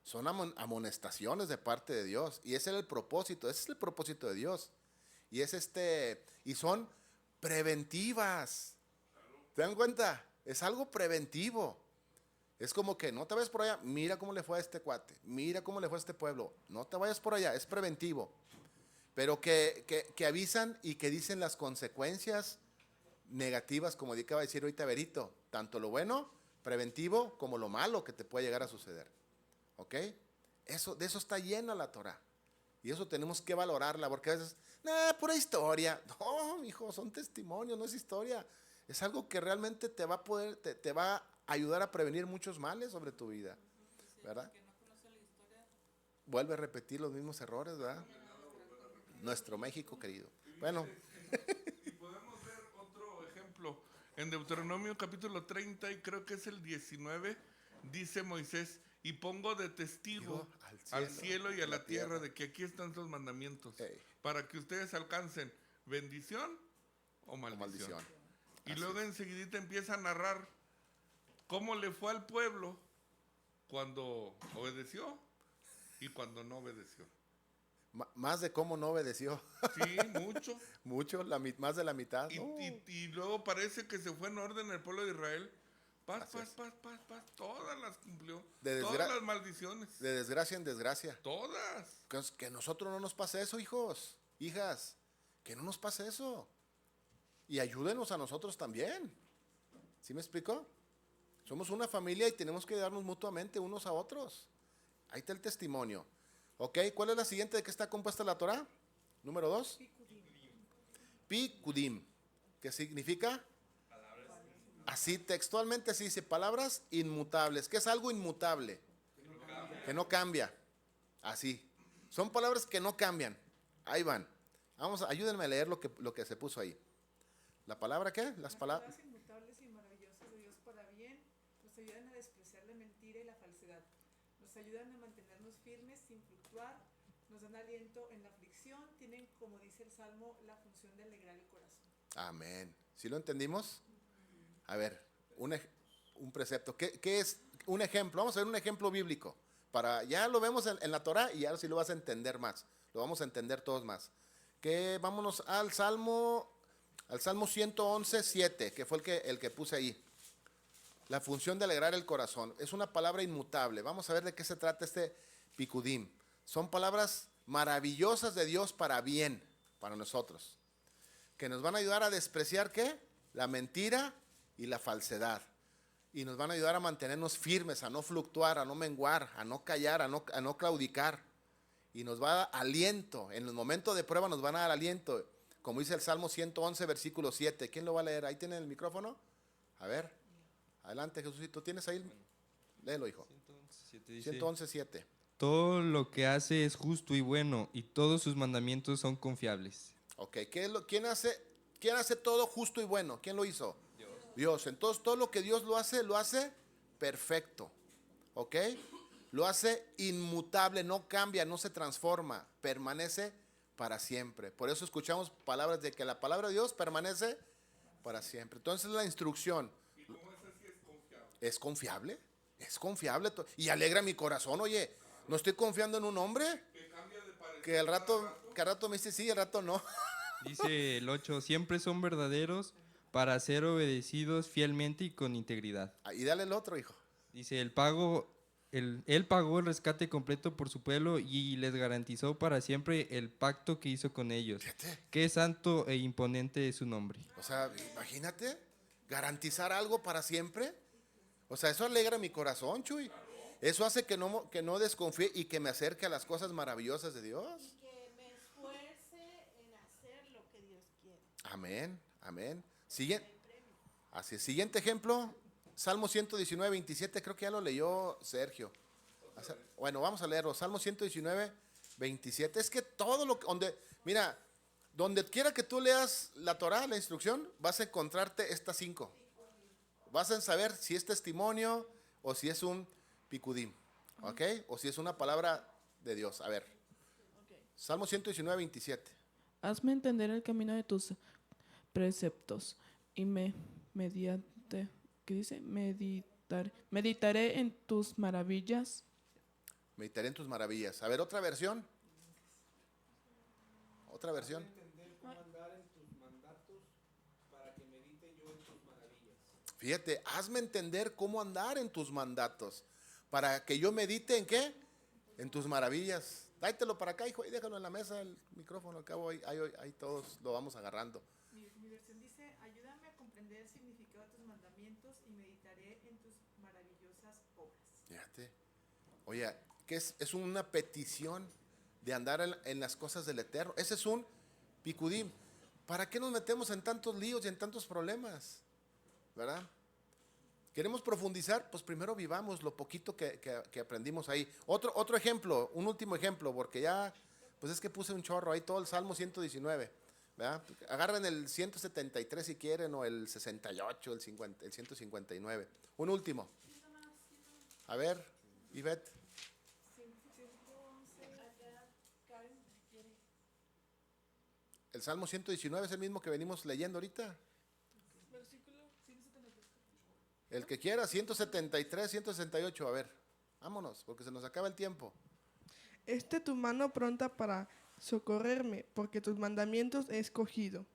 Son amonestaciones de parte de Dios. Y ese es el propósito de Dios. Y son preventivas. ¿Se dan cuenta? Es algo preventivo. Es como que no te vayas por allá, mira cómo le fue a este cuate, mira cómo le fue a este pueblo, no te vayas por allá, es preventivo. Pero que avisan y que dicen las consecuencias negativas, como acaba de decir ahorita Berito, tanto lo bueno, preventivo, como lo malo que te puede llegar a suceder. ¿Ok? De eso está llena la Torah. Y eso tenemos que valorarla, porque a veces, pura historia. No, hijo, son testimonios, no es historia. Es algo que realmente te va a ayudar a prevenir muchos males sobre tu vida, ¿verdad? Vuelve a repetir los mismos errores, ¿verdad? Nuestro México querido. Bueno. Y podemos ver otro ejemplo. En Deuteronomio capítulo 30, y creo que es el 19, dice Moisés, y pongo de testigo al cielo y a la tierra de que aquí están sus mandamientos, para que ustedes alcancen bendición o maldición. Y luego enseguidita empieza a narrar cómo le fue al pueblo cuando obedeció y cuando no obedeció. Más de cómo no obedeció. Sí, mucho. Mucho, más de la mitad. Y luego parece que se fue en orden el pueblo de Israel. Paz, todas las cumplió. Todas las maldiciones. De desgracia en desgracia. Todas. Que a nosotros no nos pase eso, hijos, hijas. Que no nos pase eso. Y ayúdenos a nosotros también. ¿Sí me explico? Somos una familia y tenemos que ayudarnos mutuamente unos a otros. Ahí está el testimonio. ¿Ok? ¿Cuál es la siguiente de qué está compuesta la Torah? Número 2. Pikudim. ¿Qué significa? Así textualmente se dice palabras inmutables. ¿Qué es algo inmutable? Que no cambia. Así. Son palabras que no cambian. Ahí van. Ayúdenme a leer lo que se puso ahí. ¿La palabra qué? Las palabras inmutables y maravillosas de Dios para bien nos ayudan a despreciar la mentira y la falsedad. Nos ayudan a mantenernos firmes sin fluctuar, nos dan aliento en la aflicción, tienen, como dice el Salmo, la función de alegrar el corazón. Amén. ¿Sí lo entendimos? A ver, un precepto. ¿Qué es un ejemplo? Vamos a ver un ejemplo bíblico. Ya lo vemos en la Torah y ahora sí lo vas a entender más. Lo vamos a entender todos más. Vámonos al Salmo 111, 7, que fue el que puse ahí. La función de alegrar el corazón. Es una palabra inmutable. Vamos a ver de qué se trata este Pikudim. Son palabras maravillosas de Dios para bien, para nosotros. Que nos van a ayudar a despreciar, ¿qué? La mentira y la falsedad. Y nos van a ayudar a mantenernos firmes, a no fluctuar, a no menguar, a no callar, a no claudicar. Y nos va a dar aliento. En el momento de prueba nos van a dar aliento. como dice el Salmo 111, versículo 7. ¿Quién lo va a leer? ¿Ahí tienen el micrófono? A ver, adelante, Jesucito. ¿Tienes ahí? Léelo, hijo. 111:7 dice, 111:7. todo lo que hace es justo y bueno, y todos sus mandamientos son confiables. Ok, ¿quién hace todo justo y bueno? ¿Quién lo hizo? Dios. Entonces, todo lo que Dios lo hace perfecto. ¿Ok? Lo hace inmutable, no cambia, no se transforma, permanece para siempre. Por eso escuchamos palabras de que la palabra de Dios permanece para siempre. Entonces, la instrucción. ¿Y cómo es así? Es confiable. ¿Es confiable? Es confiable. Y alegra mi corazón. Oye, no estoy confiando en un hombre Que cambia de parecer. que al cada rato me dice sí, al rato no. Dice el 8, siempre son verdaderos para ser obedecidos fielmente y con integridad. Y dale el otro, hijo. Dice, él pagó el rescate completo por su pueblo y les garantizó para siempre el pacto que hizo con ellos. Fíjate. Qué santo e imponente es su nombre. O sea, imagínate, garantizar algo para siempre. O sea, eso alegra mi corazón, Chuy. Eso hace que no desconfíe y que me acerque a las cosas maravillosas de Dios. Y que me esfuerce en hacer lo que Dios quiere. Amén, amén. Así es. Siguiente ejemplo, Salmo 119, 27, creo que ya lo leyó Sergio. Bueno, vamos a leerlo. Salmo 119, 27. Es que todo lo que, mira, donde quiera que tú leas la Torah, la instrucción, vas a encontrarte estas 5. Vas a saber si es testimonio o si es un picudim, ¿ok? O si es una palabra de Dios. A ver, Salmo 119, 27. Hazme entender el camino de tus preceptos y ¿qué dice? Meditaré en tus maravillas. Meditaré en tus maravillas. A ver, otra versión. Otra versión. Fíjate, hazme entender cómo andar en tus mandatos. Para que yo medite en qué? En tus maravillas. Dáitelo para acá, hijo, y déjalo en la mesa, el micrófono. Al cabo, ahí todos lo vamos agarrando. Mi versión dice, ayúdame a comprender el significado de tus mandamientos y meditaré en tus maravillosas obras. Fíjate. Oye, que es una petición de andar en las cosas del Eterno. Ese es un picudim. ¿Para qué nos metemos en tantos líos y en tantos problemas? ¿Verdad? ¿Queremos profundizar? Pues primero vivamos lo poquito que aprendimos ahí. Otro ejemplo, un último ejemplo, porque ya, pues es que puse un chorro ahí, todo el Salmo 119. ¿Verdad? Agarren el 173 si quieren, o el 68, el 159. Un último. A ver, Ivette. El Salmo 119 es el mismo que venimos leyendo ahorita. El que quiera, 173, 168. A ver, vámonos, porque se nos acaba el tiempo. Tu mano pronta para socorrerme, porque tus mandamientos he escogido.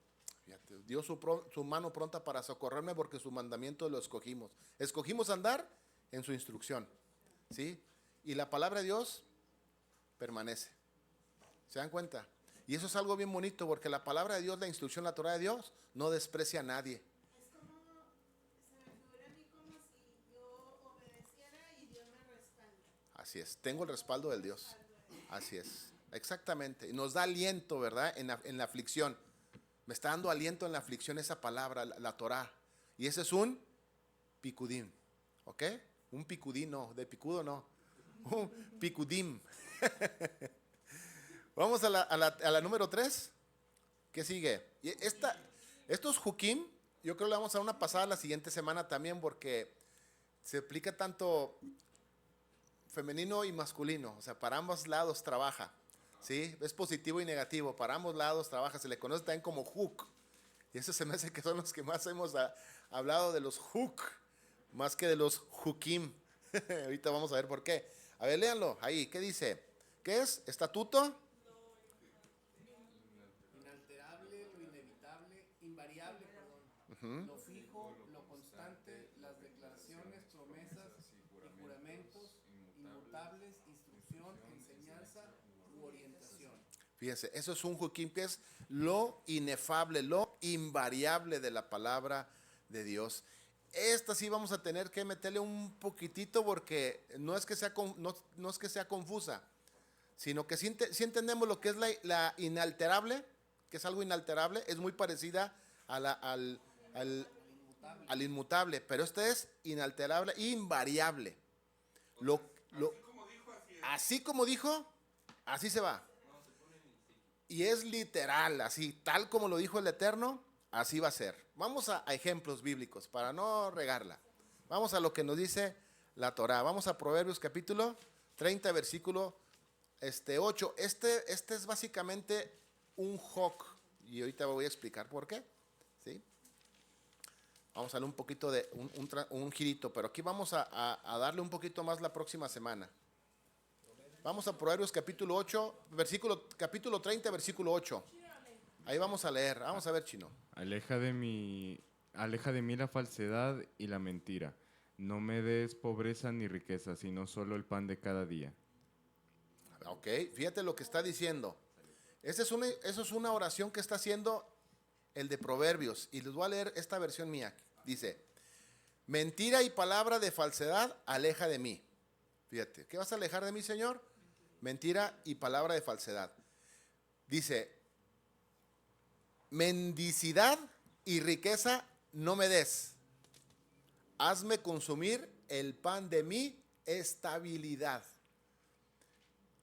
Fíjate, dio su mano pronta para socorrerme porque su mandamiento lo escogimos. Escogimos andar en su instrucción. ¿Sí? Y la palabra de Dios permanece. ¿Se dan cuenta? Y eso es algo bien bonito porque la palabra de Dios, la instrucción, la Torah de Dios, no desprecia a nadie. Es como, se me figura a mí como si yo obedeciera y Dios me respalda. Así es, tengo el respaldo del Dios. Así es, exactamente. Y nos da aliento, ¿verdad? En la aflicción. Me está dando aliento en la aflicción esa palabra, la Torah. Y ese es un picudim, ¿ok? Un picudín, no, de picudo no. Un picudim. Vamos a la número 3. ¿Qué sigue? Y estos hukim, yo creo que le vamos a dar una pasada la siguiente semana también porque se aplica tanto femenino y masculino. O sea, para ambos lados trabaja. ¿Sí? Es positivo y negativo. Para ambos lados trabaja. Se le conoce también como hook. Y eso se me hace que son los que más hemos hablado de los hook, más que de los hukim. Ahorita vamos a ver por qué. A ver, léanlo ahí. ¿Qué dice? ¿Qué es? ¿Estatuto? Inalterable, lo inevitable, invariable, perdón. Lo fijo, lo constante, las declaraciones, promesas y juramentos, inmutables, instrucción, enseñanza u orientación. Fíjense, eso es un hukim, que es lo inefable, lo invariable de la palabra de Dios. Esta sí vamos a tener que meterle un poquitito porque no es que sea confusa, sino que sí entendemos lo que es la inalterable, que es algo inalterable, es muy parecida al inmutable, pero este es inalterable, invariable. Así como dijo, así se va. Y es literal, así, tal como lo dijo el Eterno, así va a ser. Vamos a ejemplos bíblicos para no regarla. Vamos a lo que nos dice la Torá. Vamos a Proverbios capítulo 30, versículo 8. Este es básicamente un hoc, y ahorita voy a explicar por qué. ¿Sí? Vamos a darle un poquito de un girito, pero aquí vamos a darle un poquito más la próxima semana. Vamos a Proverbios capítulo 30, versículo 8. Ahí vamos a leer. Vamos a ver, Chino. Aleja de mí la falsedad y la mentira. No me des pobreza ni riqueza, sino solo el pan de cada día. Ok, fíjate lo que está diciendo. Eso es una oración que está haciendo el de Proverbios. Y les voy a leer esta versión mía. Dice, mentira y palabra de falsedad, aleja de mí. Fíjate, ¿qué vas a alejar de mí, Señor? Mentira y palabra de falsedad. Dice, mendicidad y riqueza no me des. Hazme consumir el pan de mi estabilidad.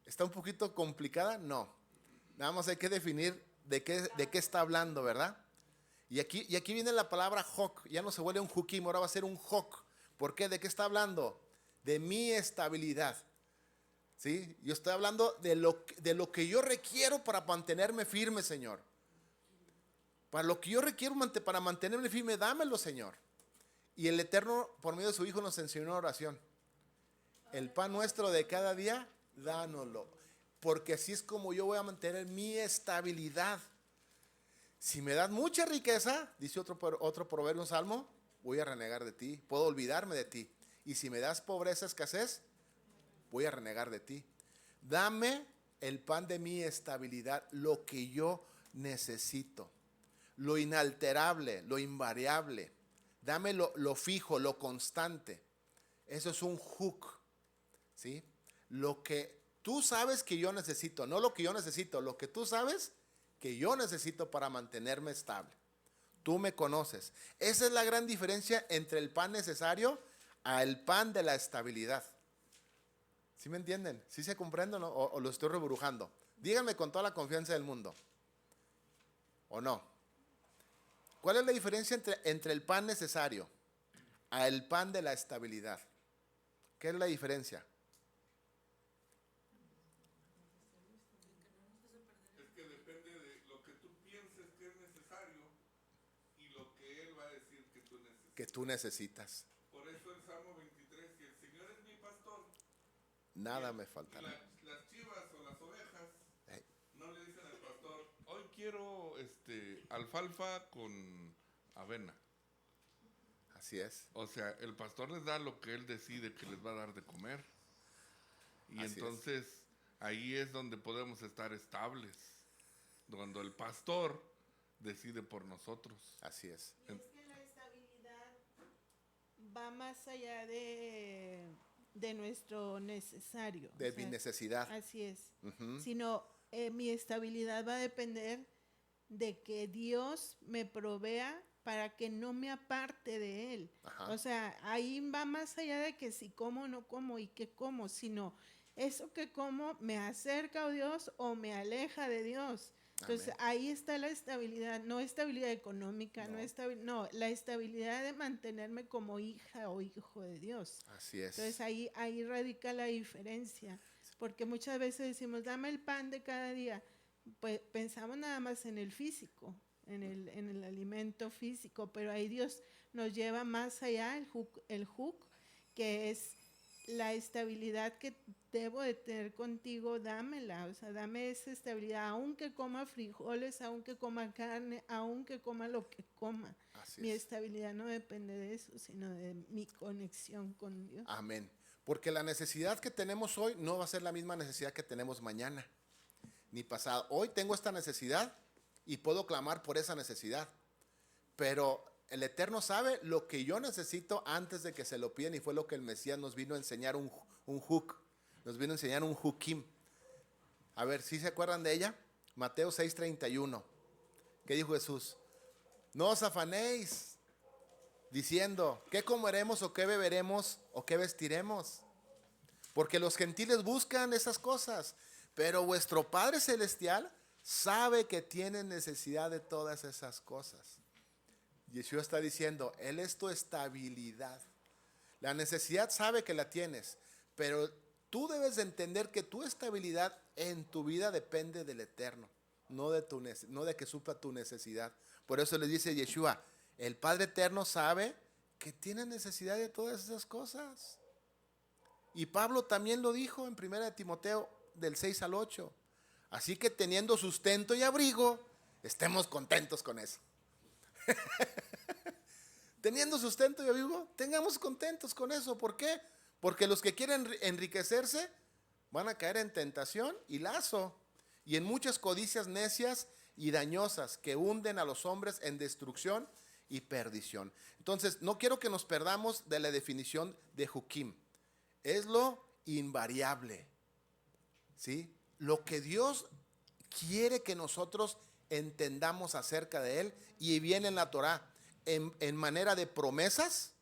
¿Está un poquito complicada? No. Nada más hay que definir de qué está hablando, ¿verdad? Y aquí viene la palabra hoc. Ya no se vuelve un hukim, ahora va a ser un hoc. ¿Por qué? ¿De qué está hablando? De mi estabilidad. ¿Sí? Yo estoy hablando de lo que yo requiero para mantenerme firme, Señor. Para lo que yo requiero para mantenerme firme, dámelo, Señor. Y el Eterno, por medio de su Hijo, nos enseñó una oración. El pan nuestro de cada día, dánoslo. Porque así es como yo voy a mantener mi estabilidad. Si me das mucha riqueza, dice otro proverbio, un salmo, voy a renegar de ti, puedo olvidarme de ti. Y si me das pobreza, escasez, voy a renegar de ti. Dame el pan de mi estabilidad, lo que yo necesito. Lo inalterable, lo invariable. Dame lo fijo, lo constante. Eso es un hook. ¿Sí? Lo que tú sabes que yo necesito, no lo que yo necesito, lo que tú sabes que yo necesito para mantenerme estable. Tú me conoces. Esa es la gran diferencia entre el pan necesario al pan de la estabilidad. ¿Sí me entienden? ¿Sí se comprenden o lo estoy reburujando? Díganme con toda la confianza del mundo. ¿O no? ¿Cuál es la diferencia entre el pan necesario al pan de la estabilidad? ¿Qué es la diferencia? Es que depende de lo que tú pienses que es necesario y lo que Él va a decir que tú necesitas. Que tú necesitas. Por eso el Salmo 23, si el Señor es mi pastor, Nada me faltará. Las chivas o las ovejas no le dicen al pastor, hoy quiero alfalfa con avena. Así es. O sea, el pastor les da lo que él decide que les va a dar de comer. Y Así entonces ahí es donde podemos estar estables. Cuando el pastor decide por nosotros. Así es. Y es que la estabilidad va más allá de nuestro necesario. De mi necesidad. Así es. Uh-huh. Sino mi estabilidad va a depender de que Dios me provea para que no me aparte de Él. Ajá. O sea, ahí va más allá de que si como o no como y qué como, sino eso que como me acerca a Dios o me aleja de Dios. Entonces, Amén. ahí está la estabilidad, no estabilidad económica, no, la estabilidad de mantenerme como hija o hijo de Dios. Así es. Entonces, ahí radica la diferencia, porque muchas veces decimos, dame el pan de cada día, pues pensamos nada más en el físico, en el alimento físico, pero ahí Dios nos lleva más allá, el hook, que es la estabilidad que debo de tener contigo, dámela, o sea, dame esa estabilidad, aunque coma frijoles, aunque coma carne, aunque coma lo que coma. Así Mi es. estabilidad no depende de eso, sino de mi conexión con Dios. Amén. Porque la necesidad que tenemos hoy no va a ser la misma necesidad que tenemos mañana, ni pasado. Hoy tengo esta necesidad y puedo clamar por esa necesidad, pero el Eterno sabe lo que yo necesito antes de que se lo pidan, y fue lo que el Mesías nos vino a enseñar, un hook, nos vino a enseñar un hukim. A ver, ¿sí se acuerdan de ella? Mateo 6:31. ¿Qué dijo Jesús? No os afanéis, diciendo, ¿qué comeremos o qué beberemos o qué vestiremos? Porque los gentiles buscan esas cosas, pero vuestro Padre Celestial sabe que tienen necesidad de todas esas cosas. Yeshua está diciendo, Él es tu estabilidad. La necesidad sabe que la tienes, pero tú debes de entender que tu estabilidad en tu vida depende del Eterno, no de que supla tu necesidad. Por eso le dice Yeshua, el Padre Eterno sabe que tiene necesidad de todas esas cosas. Y Pablo también lo dijo en 1 Timoteo del 6 al 8. Así que teniendo sustento y abrigo, estemos contentos con eso. Teniendo sustento y abrigo, tengamos contentos con eso. ¿Por qué? Porque los que quieren enriquecerse van a caer en tentación y lazo, y en muchas codicias necias y dañosas que hunden a los hombres en destrucción y perdición. Entonces, no quiero que nos perdamos de la definición de Jukim. Es lo invariable, ¿sí? Lo que Dios quiere que nosotros entendamos acerca de Él, y viene en la Torah en manera de promesas,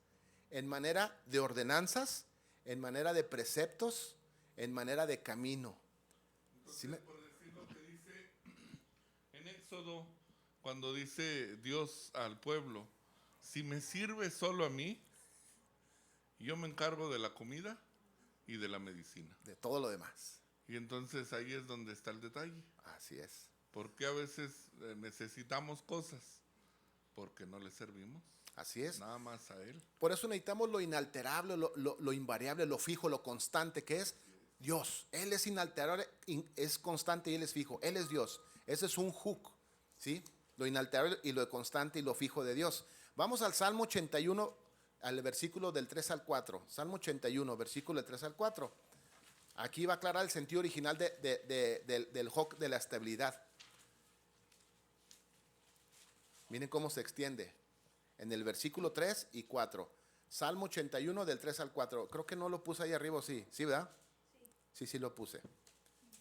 en manera de ordenanzas, en manera de preceptos, en manera de camino. Entonces, ¿sí por decir lo que dice en Éxodo, cuando dice Dios al pueblo, si me sirve solo a mí, yo me encargo de la comida y de la medicina. De todo lo demás. Y entonces ahí es donde está el detalle. Así es. Porque a veces necesitamos cosas porque no le servimos. Así es. Nada más a Él. Por eso necesitamos lo inalterable, lo invariable, lo fijo, lo constante, que es Dios. Él es inalterable, es constante y Él es fijo. Él es Dios. Ese es un hook, ¿sí? Lo inalterable y lo constante y lo fijo de Dios. Vamos al Salmo 81, al versículo del 3 al 4. Salmo 81, versículo del 3 al 4. Aquí va a aclarar el sentido original del hook de la estabilidad. Miren cómo se extiende. En el versículo 3 y 4. Salmo 81 del 3 al 4. Creo que no lo puse ahí arriba, sí. ¿Sí, verdad? Sí lo puse.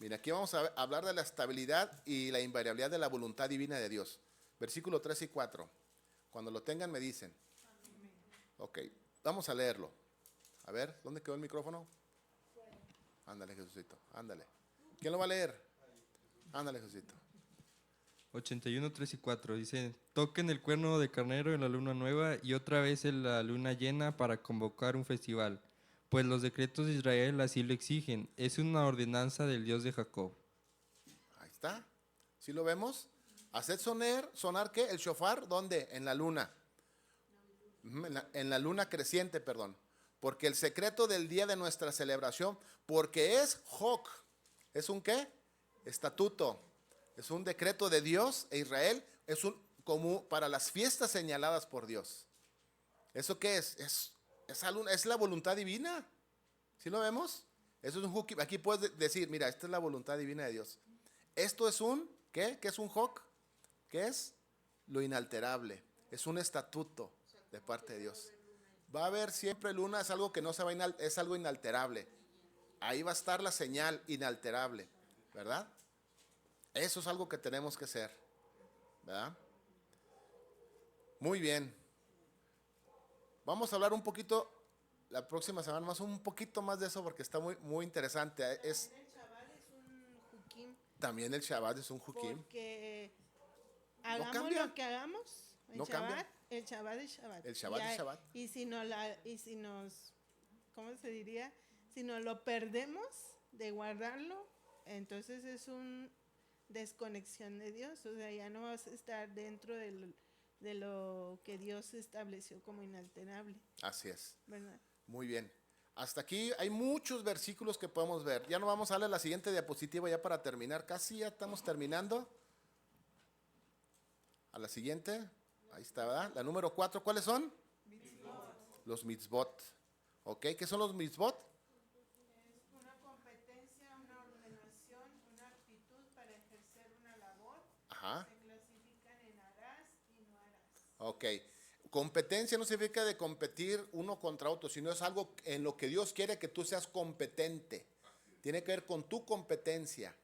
Mira, aquí vamos a hablar de la estabilidad y la invariabilidad de la voluntad divina de Dios. Versículo 3 y 4. Cuando lo tengan me dicen. Ok, vamos a leerlo. A ver, ¿dónde quedó el micrófono? Ándale, Jesucito, ándale. ¿Quién lo va a leer? Ándale, Jesucito. 81, 3 y 4 dice, toquen el cuerno de carnero en la luna nueva y otra vez en la luna llena para convocar un festival, pues los decretos de Israel así lo exigen, es una ordenanza del Dios de Jacob. Ahí está, ¿sí lo vemos? Haced sonar ¿qué? El shofar, ¿dónde? En la luna. En la luna creciente, perdón. Porque el secreto del día de nuestra celebración, porque es Jok, ¿es un qué? Estatuto. Es un decreto de Dios e Israel, es un común para las fiestas señaladas por Dios. ¿Eso qué es? Es la voluntad divina. ¿Sí lo vemos? Eso es un huk. Aquí puedes decir, mira, esta es la voluntad divina de Dios. Esto es un, ¿qué? ¿Qué es un hok? ¿Qué es? Lo inalterable. Es un estatuto de parte de Dios. Va a haber siempre luna, es algo que no se va a es algo inalterable. Ahí va a estar la señal inalterable, ¿verdad? Eso es algo que tenemos que hacer, ¿verdad? Muy bien. Vamos a hablar un poquito la próxima semana más, un poquito más de eso porque está muy interesante. El Shabbat es un hukim. También el Shabbat es un hukim. Porque No hagamos cambia. lo que hagamos, No cambia. el Shabbat es Shabbat. El Shabbat es Shabbat. Y si nos, ¿cómo se diría? Si nos lo perdemos de guardarlo, entonces es un desconexión de Dios, o sea, ya no vas a estar dentro de lo que Dios estableció como inalterable. Así es. ¿Verdad? Muy bien. Hasta aquí hay muchos versículos que podemos ver. Ya no vamos a darle la siguiente diapositiva ya para terminar. Casi ya estamos terminando. A la siguiente. Ahí está, ¿verdad? La número 4. ¿Cuáles son? Mitzvot. Los mitzvot. ¿Ok? ¿Qué son los mitzvot? Es una competencia, una ordenación, una actitud para ejercer una labor. Ajá. Se clasifican en harás y no harás. Ok. Competencia no significa de competir uno contra otro, sino es algo en lo que Dios quiere que tú seas competente. Tiene que ver con tu competencia,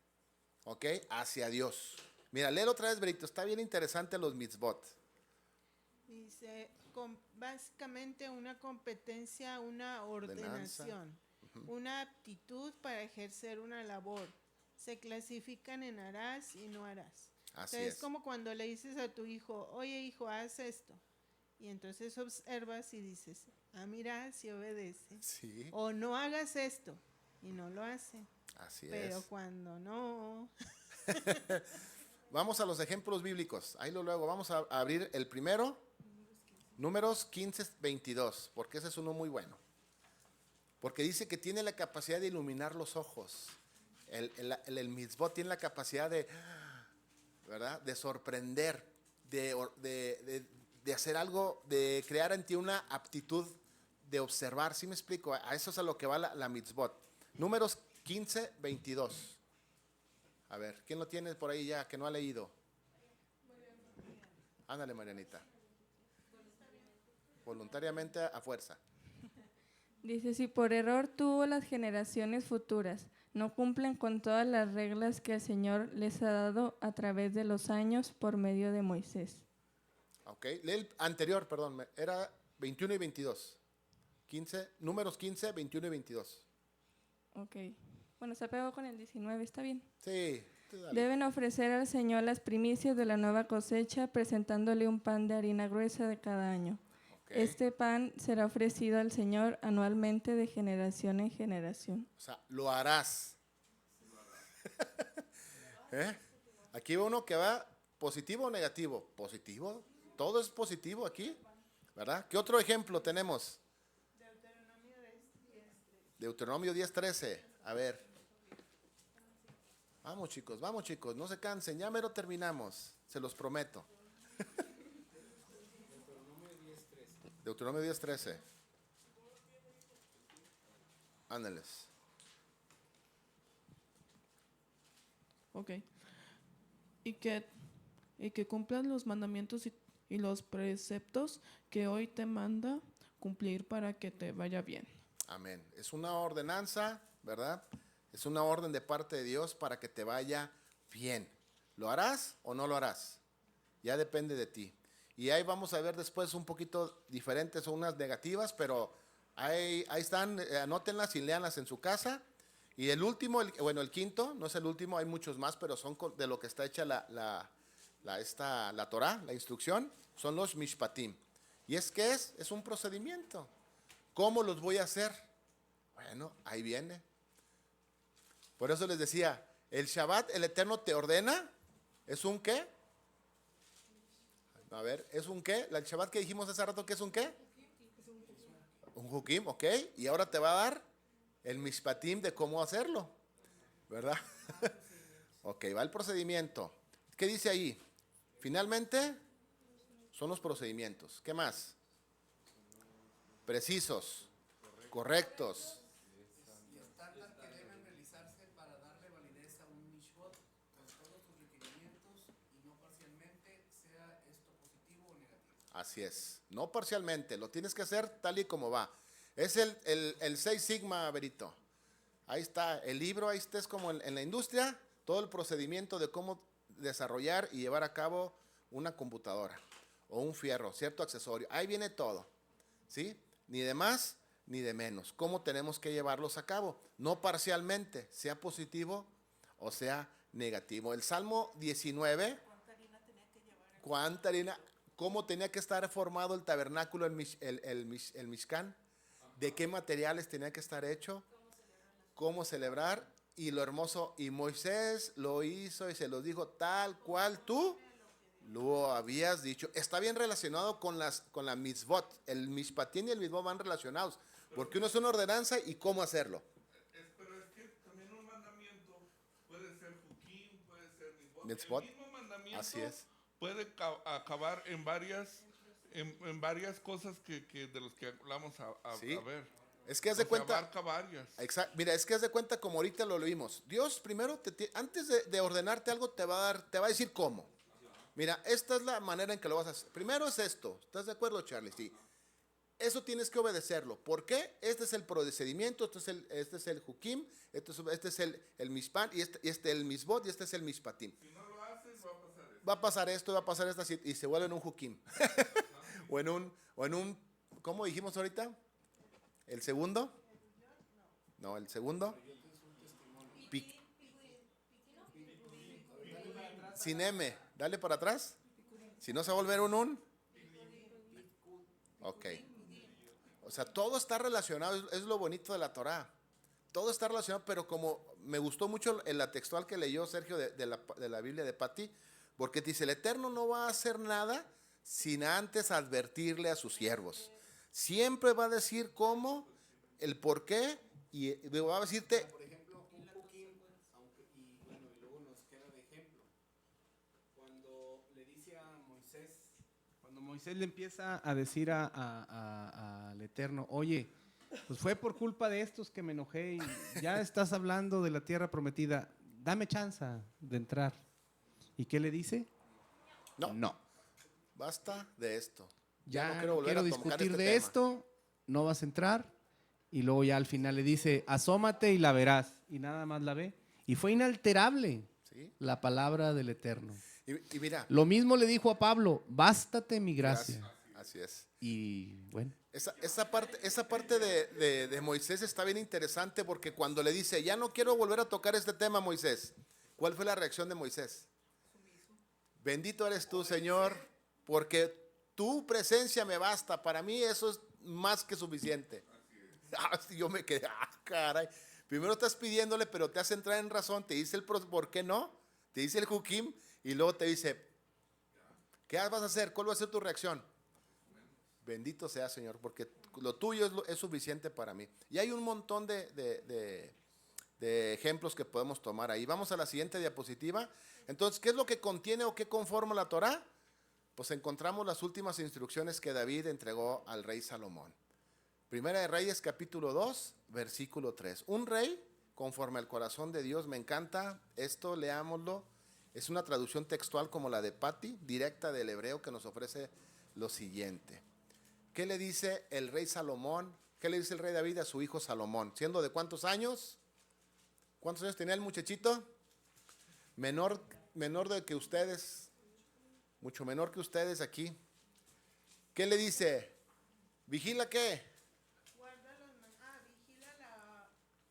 ¿ok? Hacia Dios. Mira, léelo otra vez, Berito. Está bien interesante los mitzvot. Dice, básicamente una competencia, una ordenación, una aptitud para ejercer una labor. Se clasifican en harás y no harás. Así Entonces, es. como cuando le dices a tu hijo, oye hijo, haz esto. Y entonces observas y dices, mira, si obedece. Sí, O no hagas esto. Y no lo hace. así Pero es. cuando no... Vamos a los ejemplos bíblicos. Ahí luego vamos a abrir el primero, Números 15, 22, porque ese es uno muy bueno. Porque dice que tiene la capacidad de iluminar los ojos. El mitzvot tiene la capacidad de, ¿verdad?, de sorprender, de hacer algo, de crear en ti una aptitud de observar. ¿Sí me explico? A eso es a lo que va la mitzvot. Números 15, 22. A ver, ¿quién lo tiene por ahí ya que no ha leído? Ándale, Marianita. Voluntariamente a fuerza. Dice, si por error tú las generaciones futuras no cumplen con todas las reglas que el Señor les ha dado a través de los años por medio de Moisés. Ok, lee el anterior, perdón, era 21 y 22. Números 15, 21 y 22. Ok. Bueno, se pegó con el 19, ¿está bien? Sí. Dale. Deben ofrecer al Señor las primicias de la nueva cosecha, presentándole un pan de harina gruesa de cada año. Okay. Este pan será ofrecido al Señor anualmente de generación en generación. O sea, lo harás. ¿Eh? Aquí va uno que va positivo o negativo. ¿Positivo? Todo es positivo aquí, ¿verdad? ¿Qué otro ejemplo tenemos? Deuteronomio 10:13. A ver. Vamos chicos, no se cansen, ya mero terminamos, se los prometo. Deuteronomio 10:13. Ándeles. Ok. Y que cumplas los mandamientos y los preceptos que hoy te manda cumplir para que te vaya bien. Amén. Es una ordenanza, ¿verdad? Es una orden de parte de Dios para que te vaya bien. ¿Lo harás o no lo harás? Ya depende de ti. Y ahí vamos a ver después un poquito diferentes o unas negativas, pero ahí están, anótenlas y léanlas en su casa. Y el último, el quinto, no es el último, hay muchos más, pero son de lo que está hecha la Torah, la instrucción, son los mishpatim. ¿Y qué es? Es un procedimiento. ¿Cómo los voy a hacer? Bueno, ahí viene. Por eso les decía, el Shabbat, el Eterno te ordena, ¿es un qué? A ver, ¿es un qué? El Shabbat que dijimos hace rato, ¿qué es un qué? Un hukim, ok. Y ahora te va a dar el mishpatim de cómo hacerlo, ¿verdad? Ok, va el procedimiento. ¿Qué dice ahí? Finalmente, son los procedimientos. ¿Qué más? Precisos, correctos. Y estándar que deben realizarse para darle validez a un mishvot con todos sus requerimientos y no parcialmente, sea esto positivo o negativo. Así es, no parcialmente, lo tienes que hacer tal y como va. Es el 6 Sigma, Berito. Ahí está el libro, ahí está, es como en la industria, todo el procedimiento de cómo desarrollar y llevar a cabo una computadora o un fierro, cierto accesorio. Ahí viene todo, ¿sí? Ni de más ni de menos. ¿Cómo tenemos que llevarlos a cabo? No parcialmente, sea positivo o sea negativo. El Salmo 19, ¿cuánta harina? ¿Cómo tenía que estar formado el tabernáculo, el Mishkan? ¿De qué materiales tenía que estar hecho? ¿Cómo celebrar? Y lo hermoso, y Moisés lo hizo y se lo dijo tal cual tú lo habías dicho. Está bien relacionado con la mitzvot. El mishpatim y el mitzvot van relacionados. Porque uno es una ordenanza y cómo hacerlo. Pero es que también un mandamiento puede ser hukim, puede ser mitzvot. El mismo mandamiento Así es. puede acabar en varias cosas que de los que hablamos Sí. a ver. Es que haz de cuenta. Abarca varias. Exacto. Mira, es que haz de cuenta como ahorita lo leímos. Dios primero, antes de ordenarte algo, te va a decir cómo. Mira, esta es la manera en que lo vas a hacer. Primero es esto. ¿Estás de acuerdo, Charlie? Sí. Eso tienes que obedecerlo. ¿Por qué? Este es el procedimiento, este es el hukim, este es el mishpan, y este el misbot, y este es el mishpatim. Si no lo haces, va a pasar va a pasar esto, va a pasar esta, y se vuelve en un Juquim. o en un, ¿cómo dijimos ahorita? ¿El segundo? No, el segundo. Sin M, dale para atrás. Si no se va a volver un. Ok. O sea, todo está relacionado, es lo bonito de la Torá. Todo está relacionado, pero como me gustó mucho en la textual que leyó Sergio de la Biblia de Pati, porque dice, el Eterno no va a hacer nada sin antes advertirle a sus siervos. Siempre va a decir cómo, el por qué, y va a decirte. Por ejemplo, un Juquim, y luego nos queda de ejemplo. Cuando le dice a Moisés. Cuando Moisés le empieza a decir al Eterno, oye, pues fue por culpa de estos que me enojé y ya estás hablando de la tierra prometida, dame chance de entrar. ¿Y qué le dice? No. Basta de esto. Ya no quiero volver a tocar discutir este de tema. esto, no vas a entrar. Y luego ya al final le dice, asómate y la verás. Y nada más la ve. Y fue inalterable la palabra del Eterno. Y mira. Lo mismo le dijo a Pablo, bástate mi gracia. Así es. Y bueno. Esa parte de Moisés está bien interesante porque cuando le dice, ya no quiero volver a tocar este tema, Moisés, ¿cuál fue la reacción de Moisés? Bendito eres tú, Señor, porque tu presencia me basta. Para mí eso es más que suficiente. Yo me quedé, caray. Primero estás pidiéndole, pero te hace entrar en razón, te dice el por qué no, te dice el Juquim, y luego te dice, ¿qué vas a hacer? ¿Cuál va a ser tu reacción? Bendito sea, Señor, porque lo tuyo es suficiente para mí. Y hay un montón de ejemplos que podemos tomar ahí. Vamos a la siguiente diapositiva. Entonces, ¿qué es lo que contiene o qué conforma la Torá? Pues encontramos las últimas instrucciones que David entregó al rey Salomón. Primera de Reyes, capítulo 2, versículo 3. Un rey conforme al corazón de Dios. Me encanta esto, leámoslo. Es una traducción textual como la de Pati, directa del hebreo, que nos ofrece lo siguiente. ¿Qué le dice el rey Salomón? ¿Qué le dice el rey David a su hijo Salomón? ¿Siendo de cuántos años? ¿Cuántos años tenía el muchachito? Menor de que ustedes, mucho menor que ustedes aquí. ¿Qué le dice? ¿Vigila qué? Vigila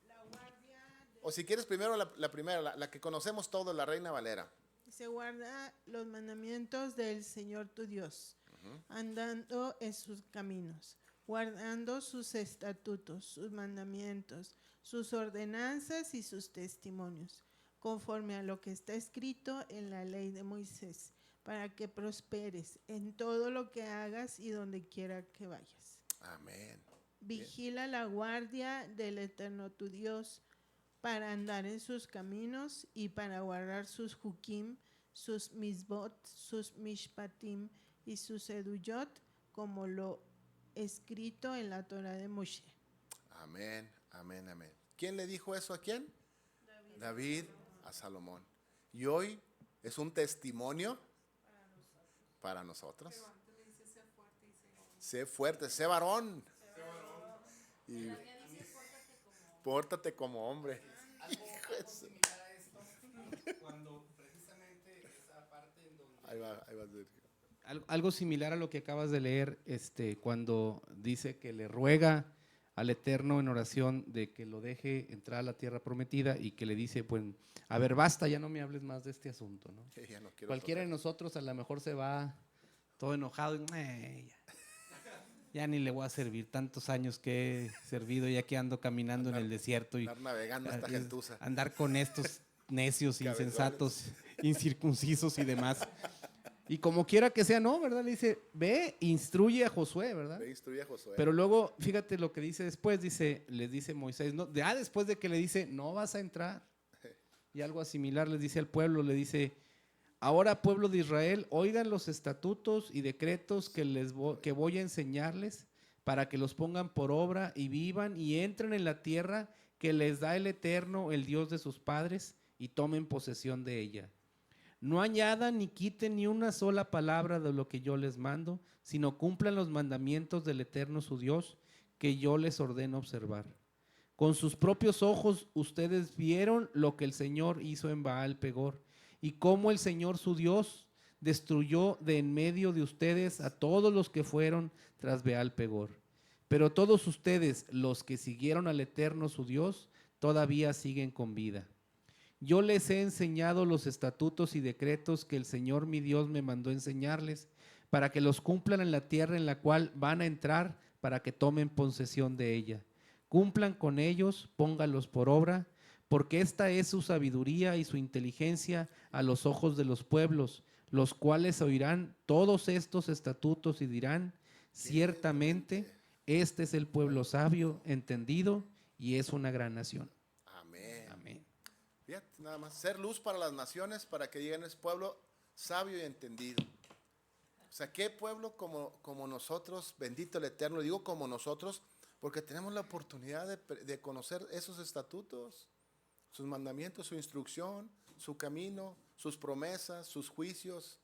la guardia. O si quieres primero la primera, la que conocemos todos, la Reina Valera. Se guarda los mandamientos del Señor tu Dios, andando en sus caminos, guardando sus estatutos, sus mandamientos, sus ordenanzas y sus testimonios, conforme a lo que está escrito en la ley de Moisés, para que prosperes en todo lo que hagas y donde quiera que vayas. Amén. Vigila la guardia del Eterno tu Dios, para andar en sus caminos y para guardar sus Juquim, sus Misbot, sus Mishpatim y sus Eduyot, como lo escrito en la Torah de Moshe. Amén, amén, amén. ¿Quién le dijo eso a quién? David a Salomón. Y hoy es un testimonio para nosotros. Sé fuerte, sé varón. Y pórtate como hombre. Algo similar a esto, cuando precisamente esa parte en donde. Ahí va Sergio. Algo similar a lo que acabas de leer, cuando dice que le ruega al Eterno en oración de que lo deje entrar a la tierra prometida y que le dice, pues, a ver, basta, ya no me hables más de este asunto, ¿no? Ya no quiero Cualquiera de nosotros a lo mejor se va todo enojado y ya ni le voy a servir, tantos años que he servido, ya que ando caminando en el desierto y andar navegando esta gentuza. Andar con estos necios, insensatos, incircuncisos y demás. Y como quiera que sea, no, ¿verdad? Le dice, ve, instruye a Josué, ¿verdad? Ve, instruye a Josué. Pero luego, fíjate lo que dice después, les dice Moisés, no, después de que le dice, no vas a entrar. Y algo similar les dice al pueblo, le dice, ahora pueblo de Israel, oigan los estatutos y decretos que voy a enseñarles para que los pongan por obra y vivan y entren en la tierra que les da el Eterno, el Dios de sus padres, y tomen posesión de ella. No añadan ni quiten ni una sola palabra de lo que yo les mando, sino cumplan los mandamientos del Eterno su Dios, que yo les ordeno observar. Con sus propios ojos ustedes vieron lo que el Señor hizo en Baal Pegor, y cómo el Señor su Dios destruyó de en medio de ustedes a todos los que fueron tras Baal Pegor. Pero todos ustedes, los que siguieron al Eterno su Dios, todavía siguen con vida. Yo les he enseñado los estatutos y decretos que el Señor mi Dios me mandó enseñarles, para que los cumplan en la tierra en la cual van a entrar, para que tomen posesión de ella. Cumplan con ellos, pónganlos por obra, porque esta es su sabiduría y su inteligencia a los ojos de los pueblos, los cuales oirán todos estos estatutos y dirán, ciertamente, este es el pueblo sabio, entendido, y es una gran nación. Amén. Amén. Fíjate, nada más, ser luz para las naciones, para que lleguen a ese pueblo sabio y entendido. O sea, ¿qué pueblo como nosotros, bendito el Eterno? Digo como nosotros, porque tenemos la oportunidad de conocer esos estatutos, sus mandamientos, su instrucción, su camino, sus promesas, sus juicios,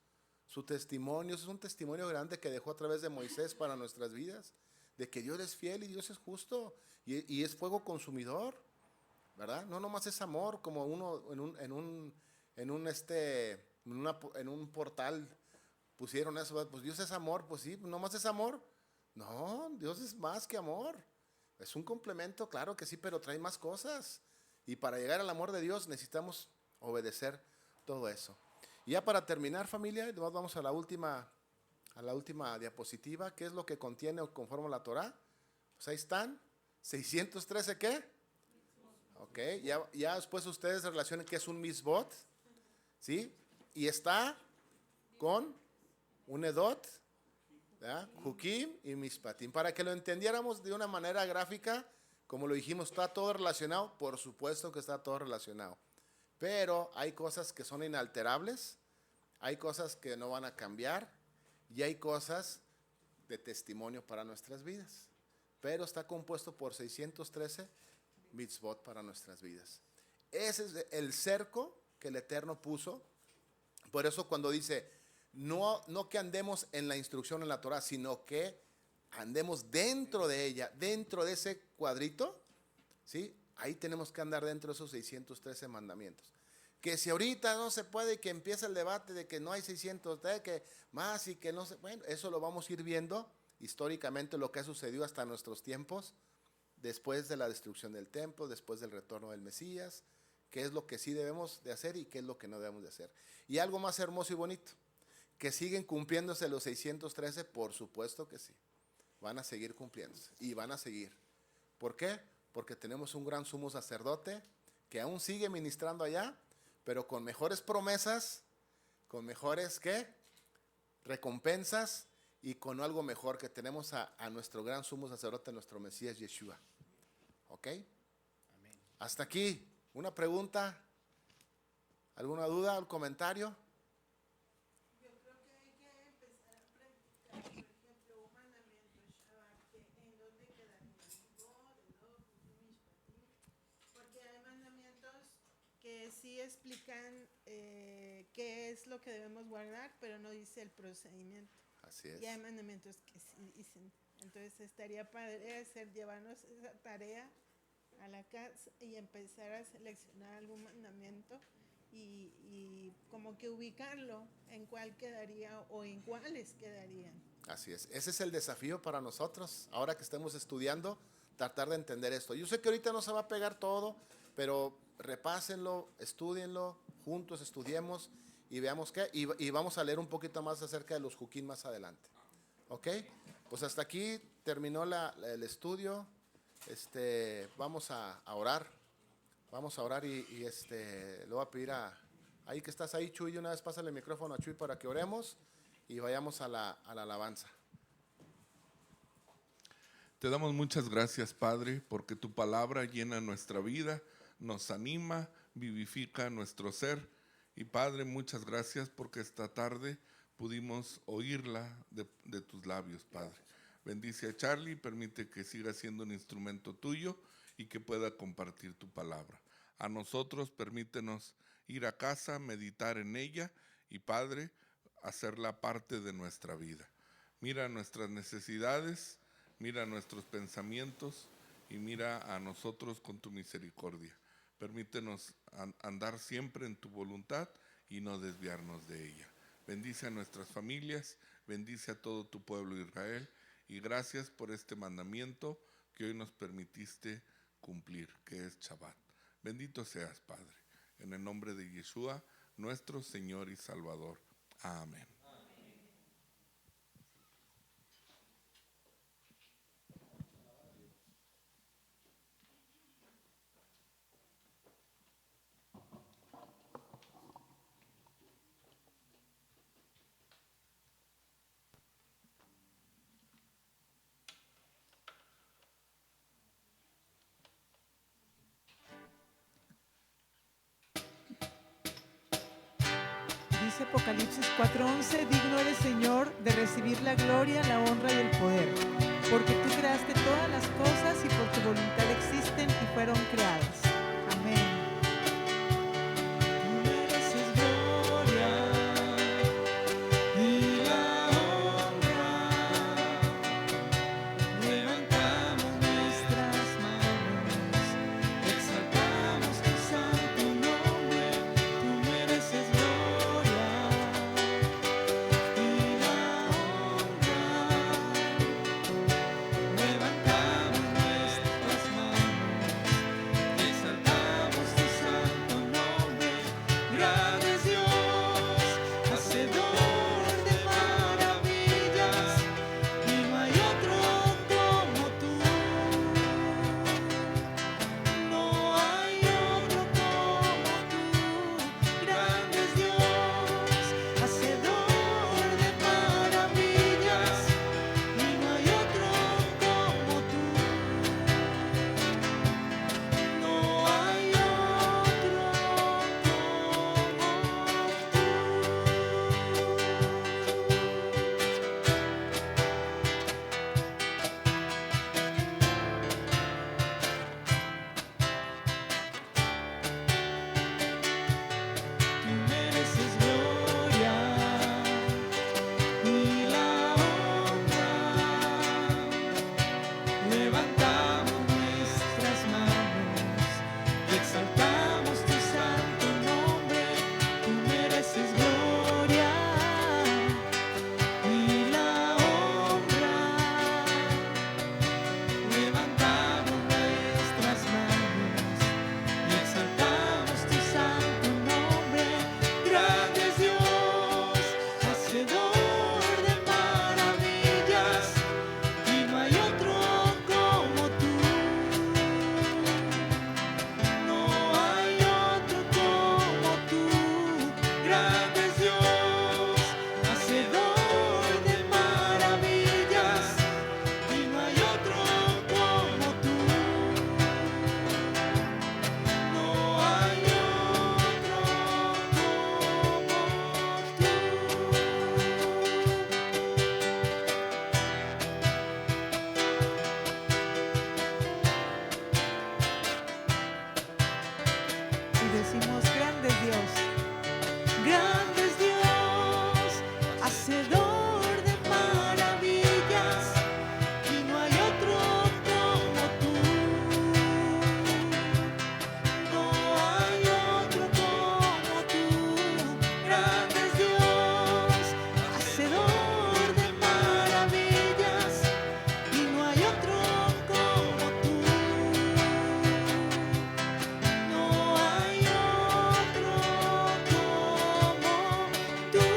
su testimonio. Es un testimonio grande que dejó a través de Moisés para nuestras vidas, de que Dios es fiel y Dios es justo y es fuego consumidor, ¿verdad? No nomás es amor, como uno en un portal pusieron eso, pues Dios es amor, pues sí, nomás es amor. No, Dios es más que amor. Es un complemento, claro que sí, pero trae más cosas. Y para llegar al amor de Dios necesitamos obedecer todo eso. Y ya para terminar, familia, vamos a la última diapositiva. ¿Qué es lo que contiene o conforma la Torah? Pues ahí están. 613, ¿qué? Ok, ya después ustedes relacionen qué es un misbot, ¿sí? Y está con un edot, Jukim y Mispatim. Para que lo entendiéramos de una manera gráfica, como lo dijimos, está todo relacionado. Por supuesto que está todo relacionado. Pero hay cosas que son inalterables, hay cosas que no van a cambiar y hay cosas de testimonio para nuestras vidas. Pero está compuesto por 613 mitzvot para nuestras vidas. Ese es el cerco que el Eterno puso. Por eso cuando dice, no que andemos en la instrucción en la Torah, sino que andemos dentro de ella, dentro de ese cuadrito, ¿sí? Ahí tenemos que andar dentro de esos 613 mandamientos. Que si ahorita no se puede y que empieza el debate de que no hay 613, que más y que no se... Bueno, eso lo vamos a ir viendo históricamente, lo que ha sucedido hasta nuestros tiempos, después de la destrucción del templo, después del retorno del Mesías, qué es lo que sí debemos de hacer y qué es lo que no debemos de hacer. Y algo más hermoso y bonito, que siguen cumpliéndose los 613, por supuesto que sí. Van a seguir cumpliéndose y van a seguir. ¿Por qué? Porque tenemos un gran sumo sacerdote que aún sigue ministrando allá, pero con mejores promesas, con mejores ¿qué? Recompensas y con algo mejor, que tenemos a nuestro gran sumo sacerdote, nuestro Mesías Yeshua. ¿Ok? Amén. Hasta aquí. ¿Una pregunta? ¿Alguna duda? ¿Algún comentario? Yo creo que hay que empezar a practicar, por ejemplo, un mandamiento Shabbat, ¿en dónde quedaría? Porque hay mandamientos que sí explican qué es lo que debemos guardar, pero no dice el procedimiento. Así es. Y hay mandamientos que sí dicen. Entonces estaría padre llevarnos esa tarea a la casa y empezar a seleccionar algún mandamiento y como que ubicarlo en cuál quedaría o en cuáles quedarían. Así es. Ese es el desafío para nosotros, ahora que estemos estudiando, tratar de entender esto. Yo sé que ahorita no se va a pegar todo, pero repásenlo, estúdienlo, juntos estudiemos y veamos qué, y vamos a leer un poquito más acerca de los Jukim más adelante. ¿Ok? Pues hasta aquí terminó el estudio. Vamos a orar. Vamos a orar y le voy a pedir ahí que estás ahí, Chuy, una vez pásale el micrófono a Chuy para que oremos y vayamos a la alabanza. Te damos muchas gracias, Padre, porque tu palabra llena nuestra vida, nos anima, vivifica nuestro ser. Y Padre, muchas gracias porque esta tarde pudimos oírla de tus labios, Padre. Bendice a Charlie, permite que siga siendo un instrumento tuyo y que pueda compartir tu palabra. A nosotros permítenos ir a casa, meditar en ella y, Padre, hacerla parte de nuestra vida. Mira nuestras necesidades, mira nuestros pensamientos y mira a nosotros con tu misericordia. Permítenos andar siempre en tu voluntad y no desviarnos de ella. Bendice a nuestras familias, bendice a todo tu pueblo Israel y gracias por este mandamiento que hoy nos permitiste cumplir, que es Shabbat. Bendito seas, Padre, en el nombre de Yeshua, nuestro Señor y Salvador. Amén. Dice Apocalipsis 4:11, digno eres, Señor, de recibir la gloria, la honra y el poder, porque tú creaste todas las cosas y por tu voluntad existen y fueron creadas. Amén. Tú mereces gloria y la honra. Levantamos nuestras manos, exaltamos tu santo nombre. Tú mereces gloria y la honra. Levantamos nuestras manos, exaltamos tu santo nombre. Grande es Dios, hacedor de maravillas, y no hay otro como tú. No hay otro como tú. Grande es Dios, hacedor de maravillas, y no hay otro como tú. No hay otro Tú mereces gloria y la honra. Levantamos nuestras manos, exaltamos tu santo nombre. Tú mereces gloria y la honra. Levantamos nuestras manos y exaltamos tu santo nombre. Grande es Dios, hacedor de maravillas, y no hay otro como tú. No hay otro como tú. Grande es Dios, hacedor de maravillas, y no hay otro como tú. No hay otro como tú. Y decimos, grande es Dios. Grande es Dios, hacedor de maravillas, y no hay otro como tú. No hay otro como tú. Grande es Dios, hacedor de maravillas, y no hay otro como tú. No hay otro como tú.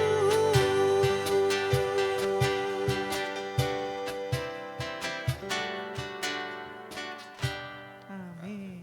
Amén.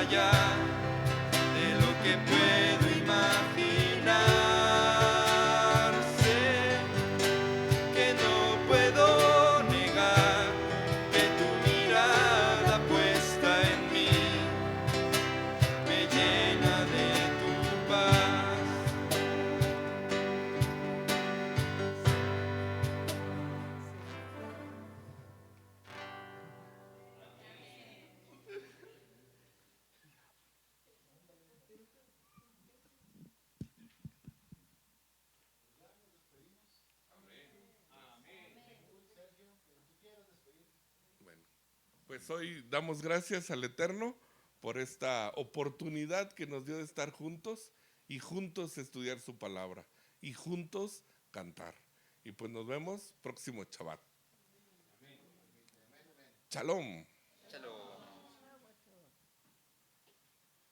allá de lo que puedo imaginar. Sé que no puedo negar que tu mirada puesta en mí me llena de tu paz. Bueno, pues hoy damos gracias al Eterno por esta oportunidad que nos dio de estar juntos y juntos estudiar su palabra y juntos cantar. Y pues nos vemos próximo Shabbat. Shalom.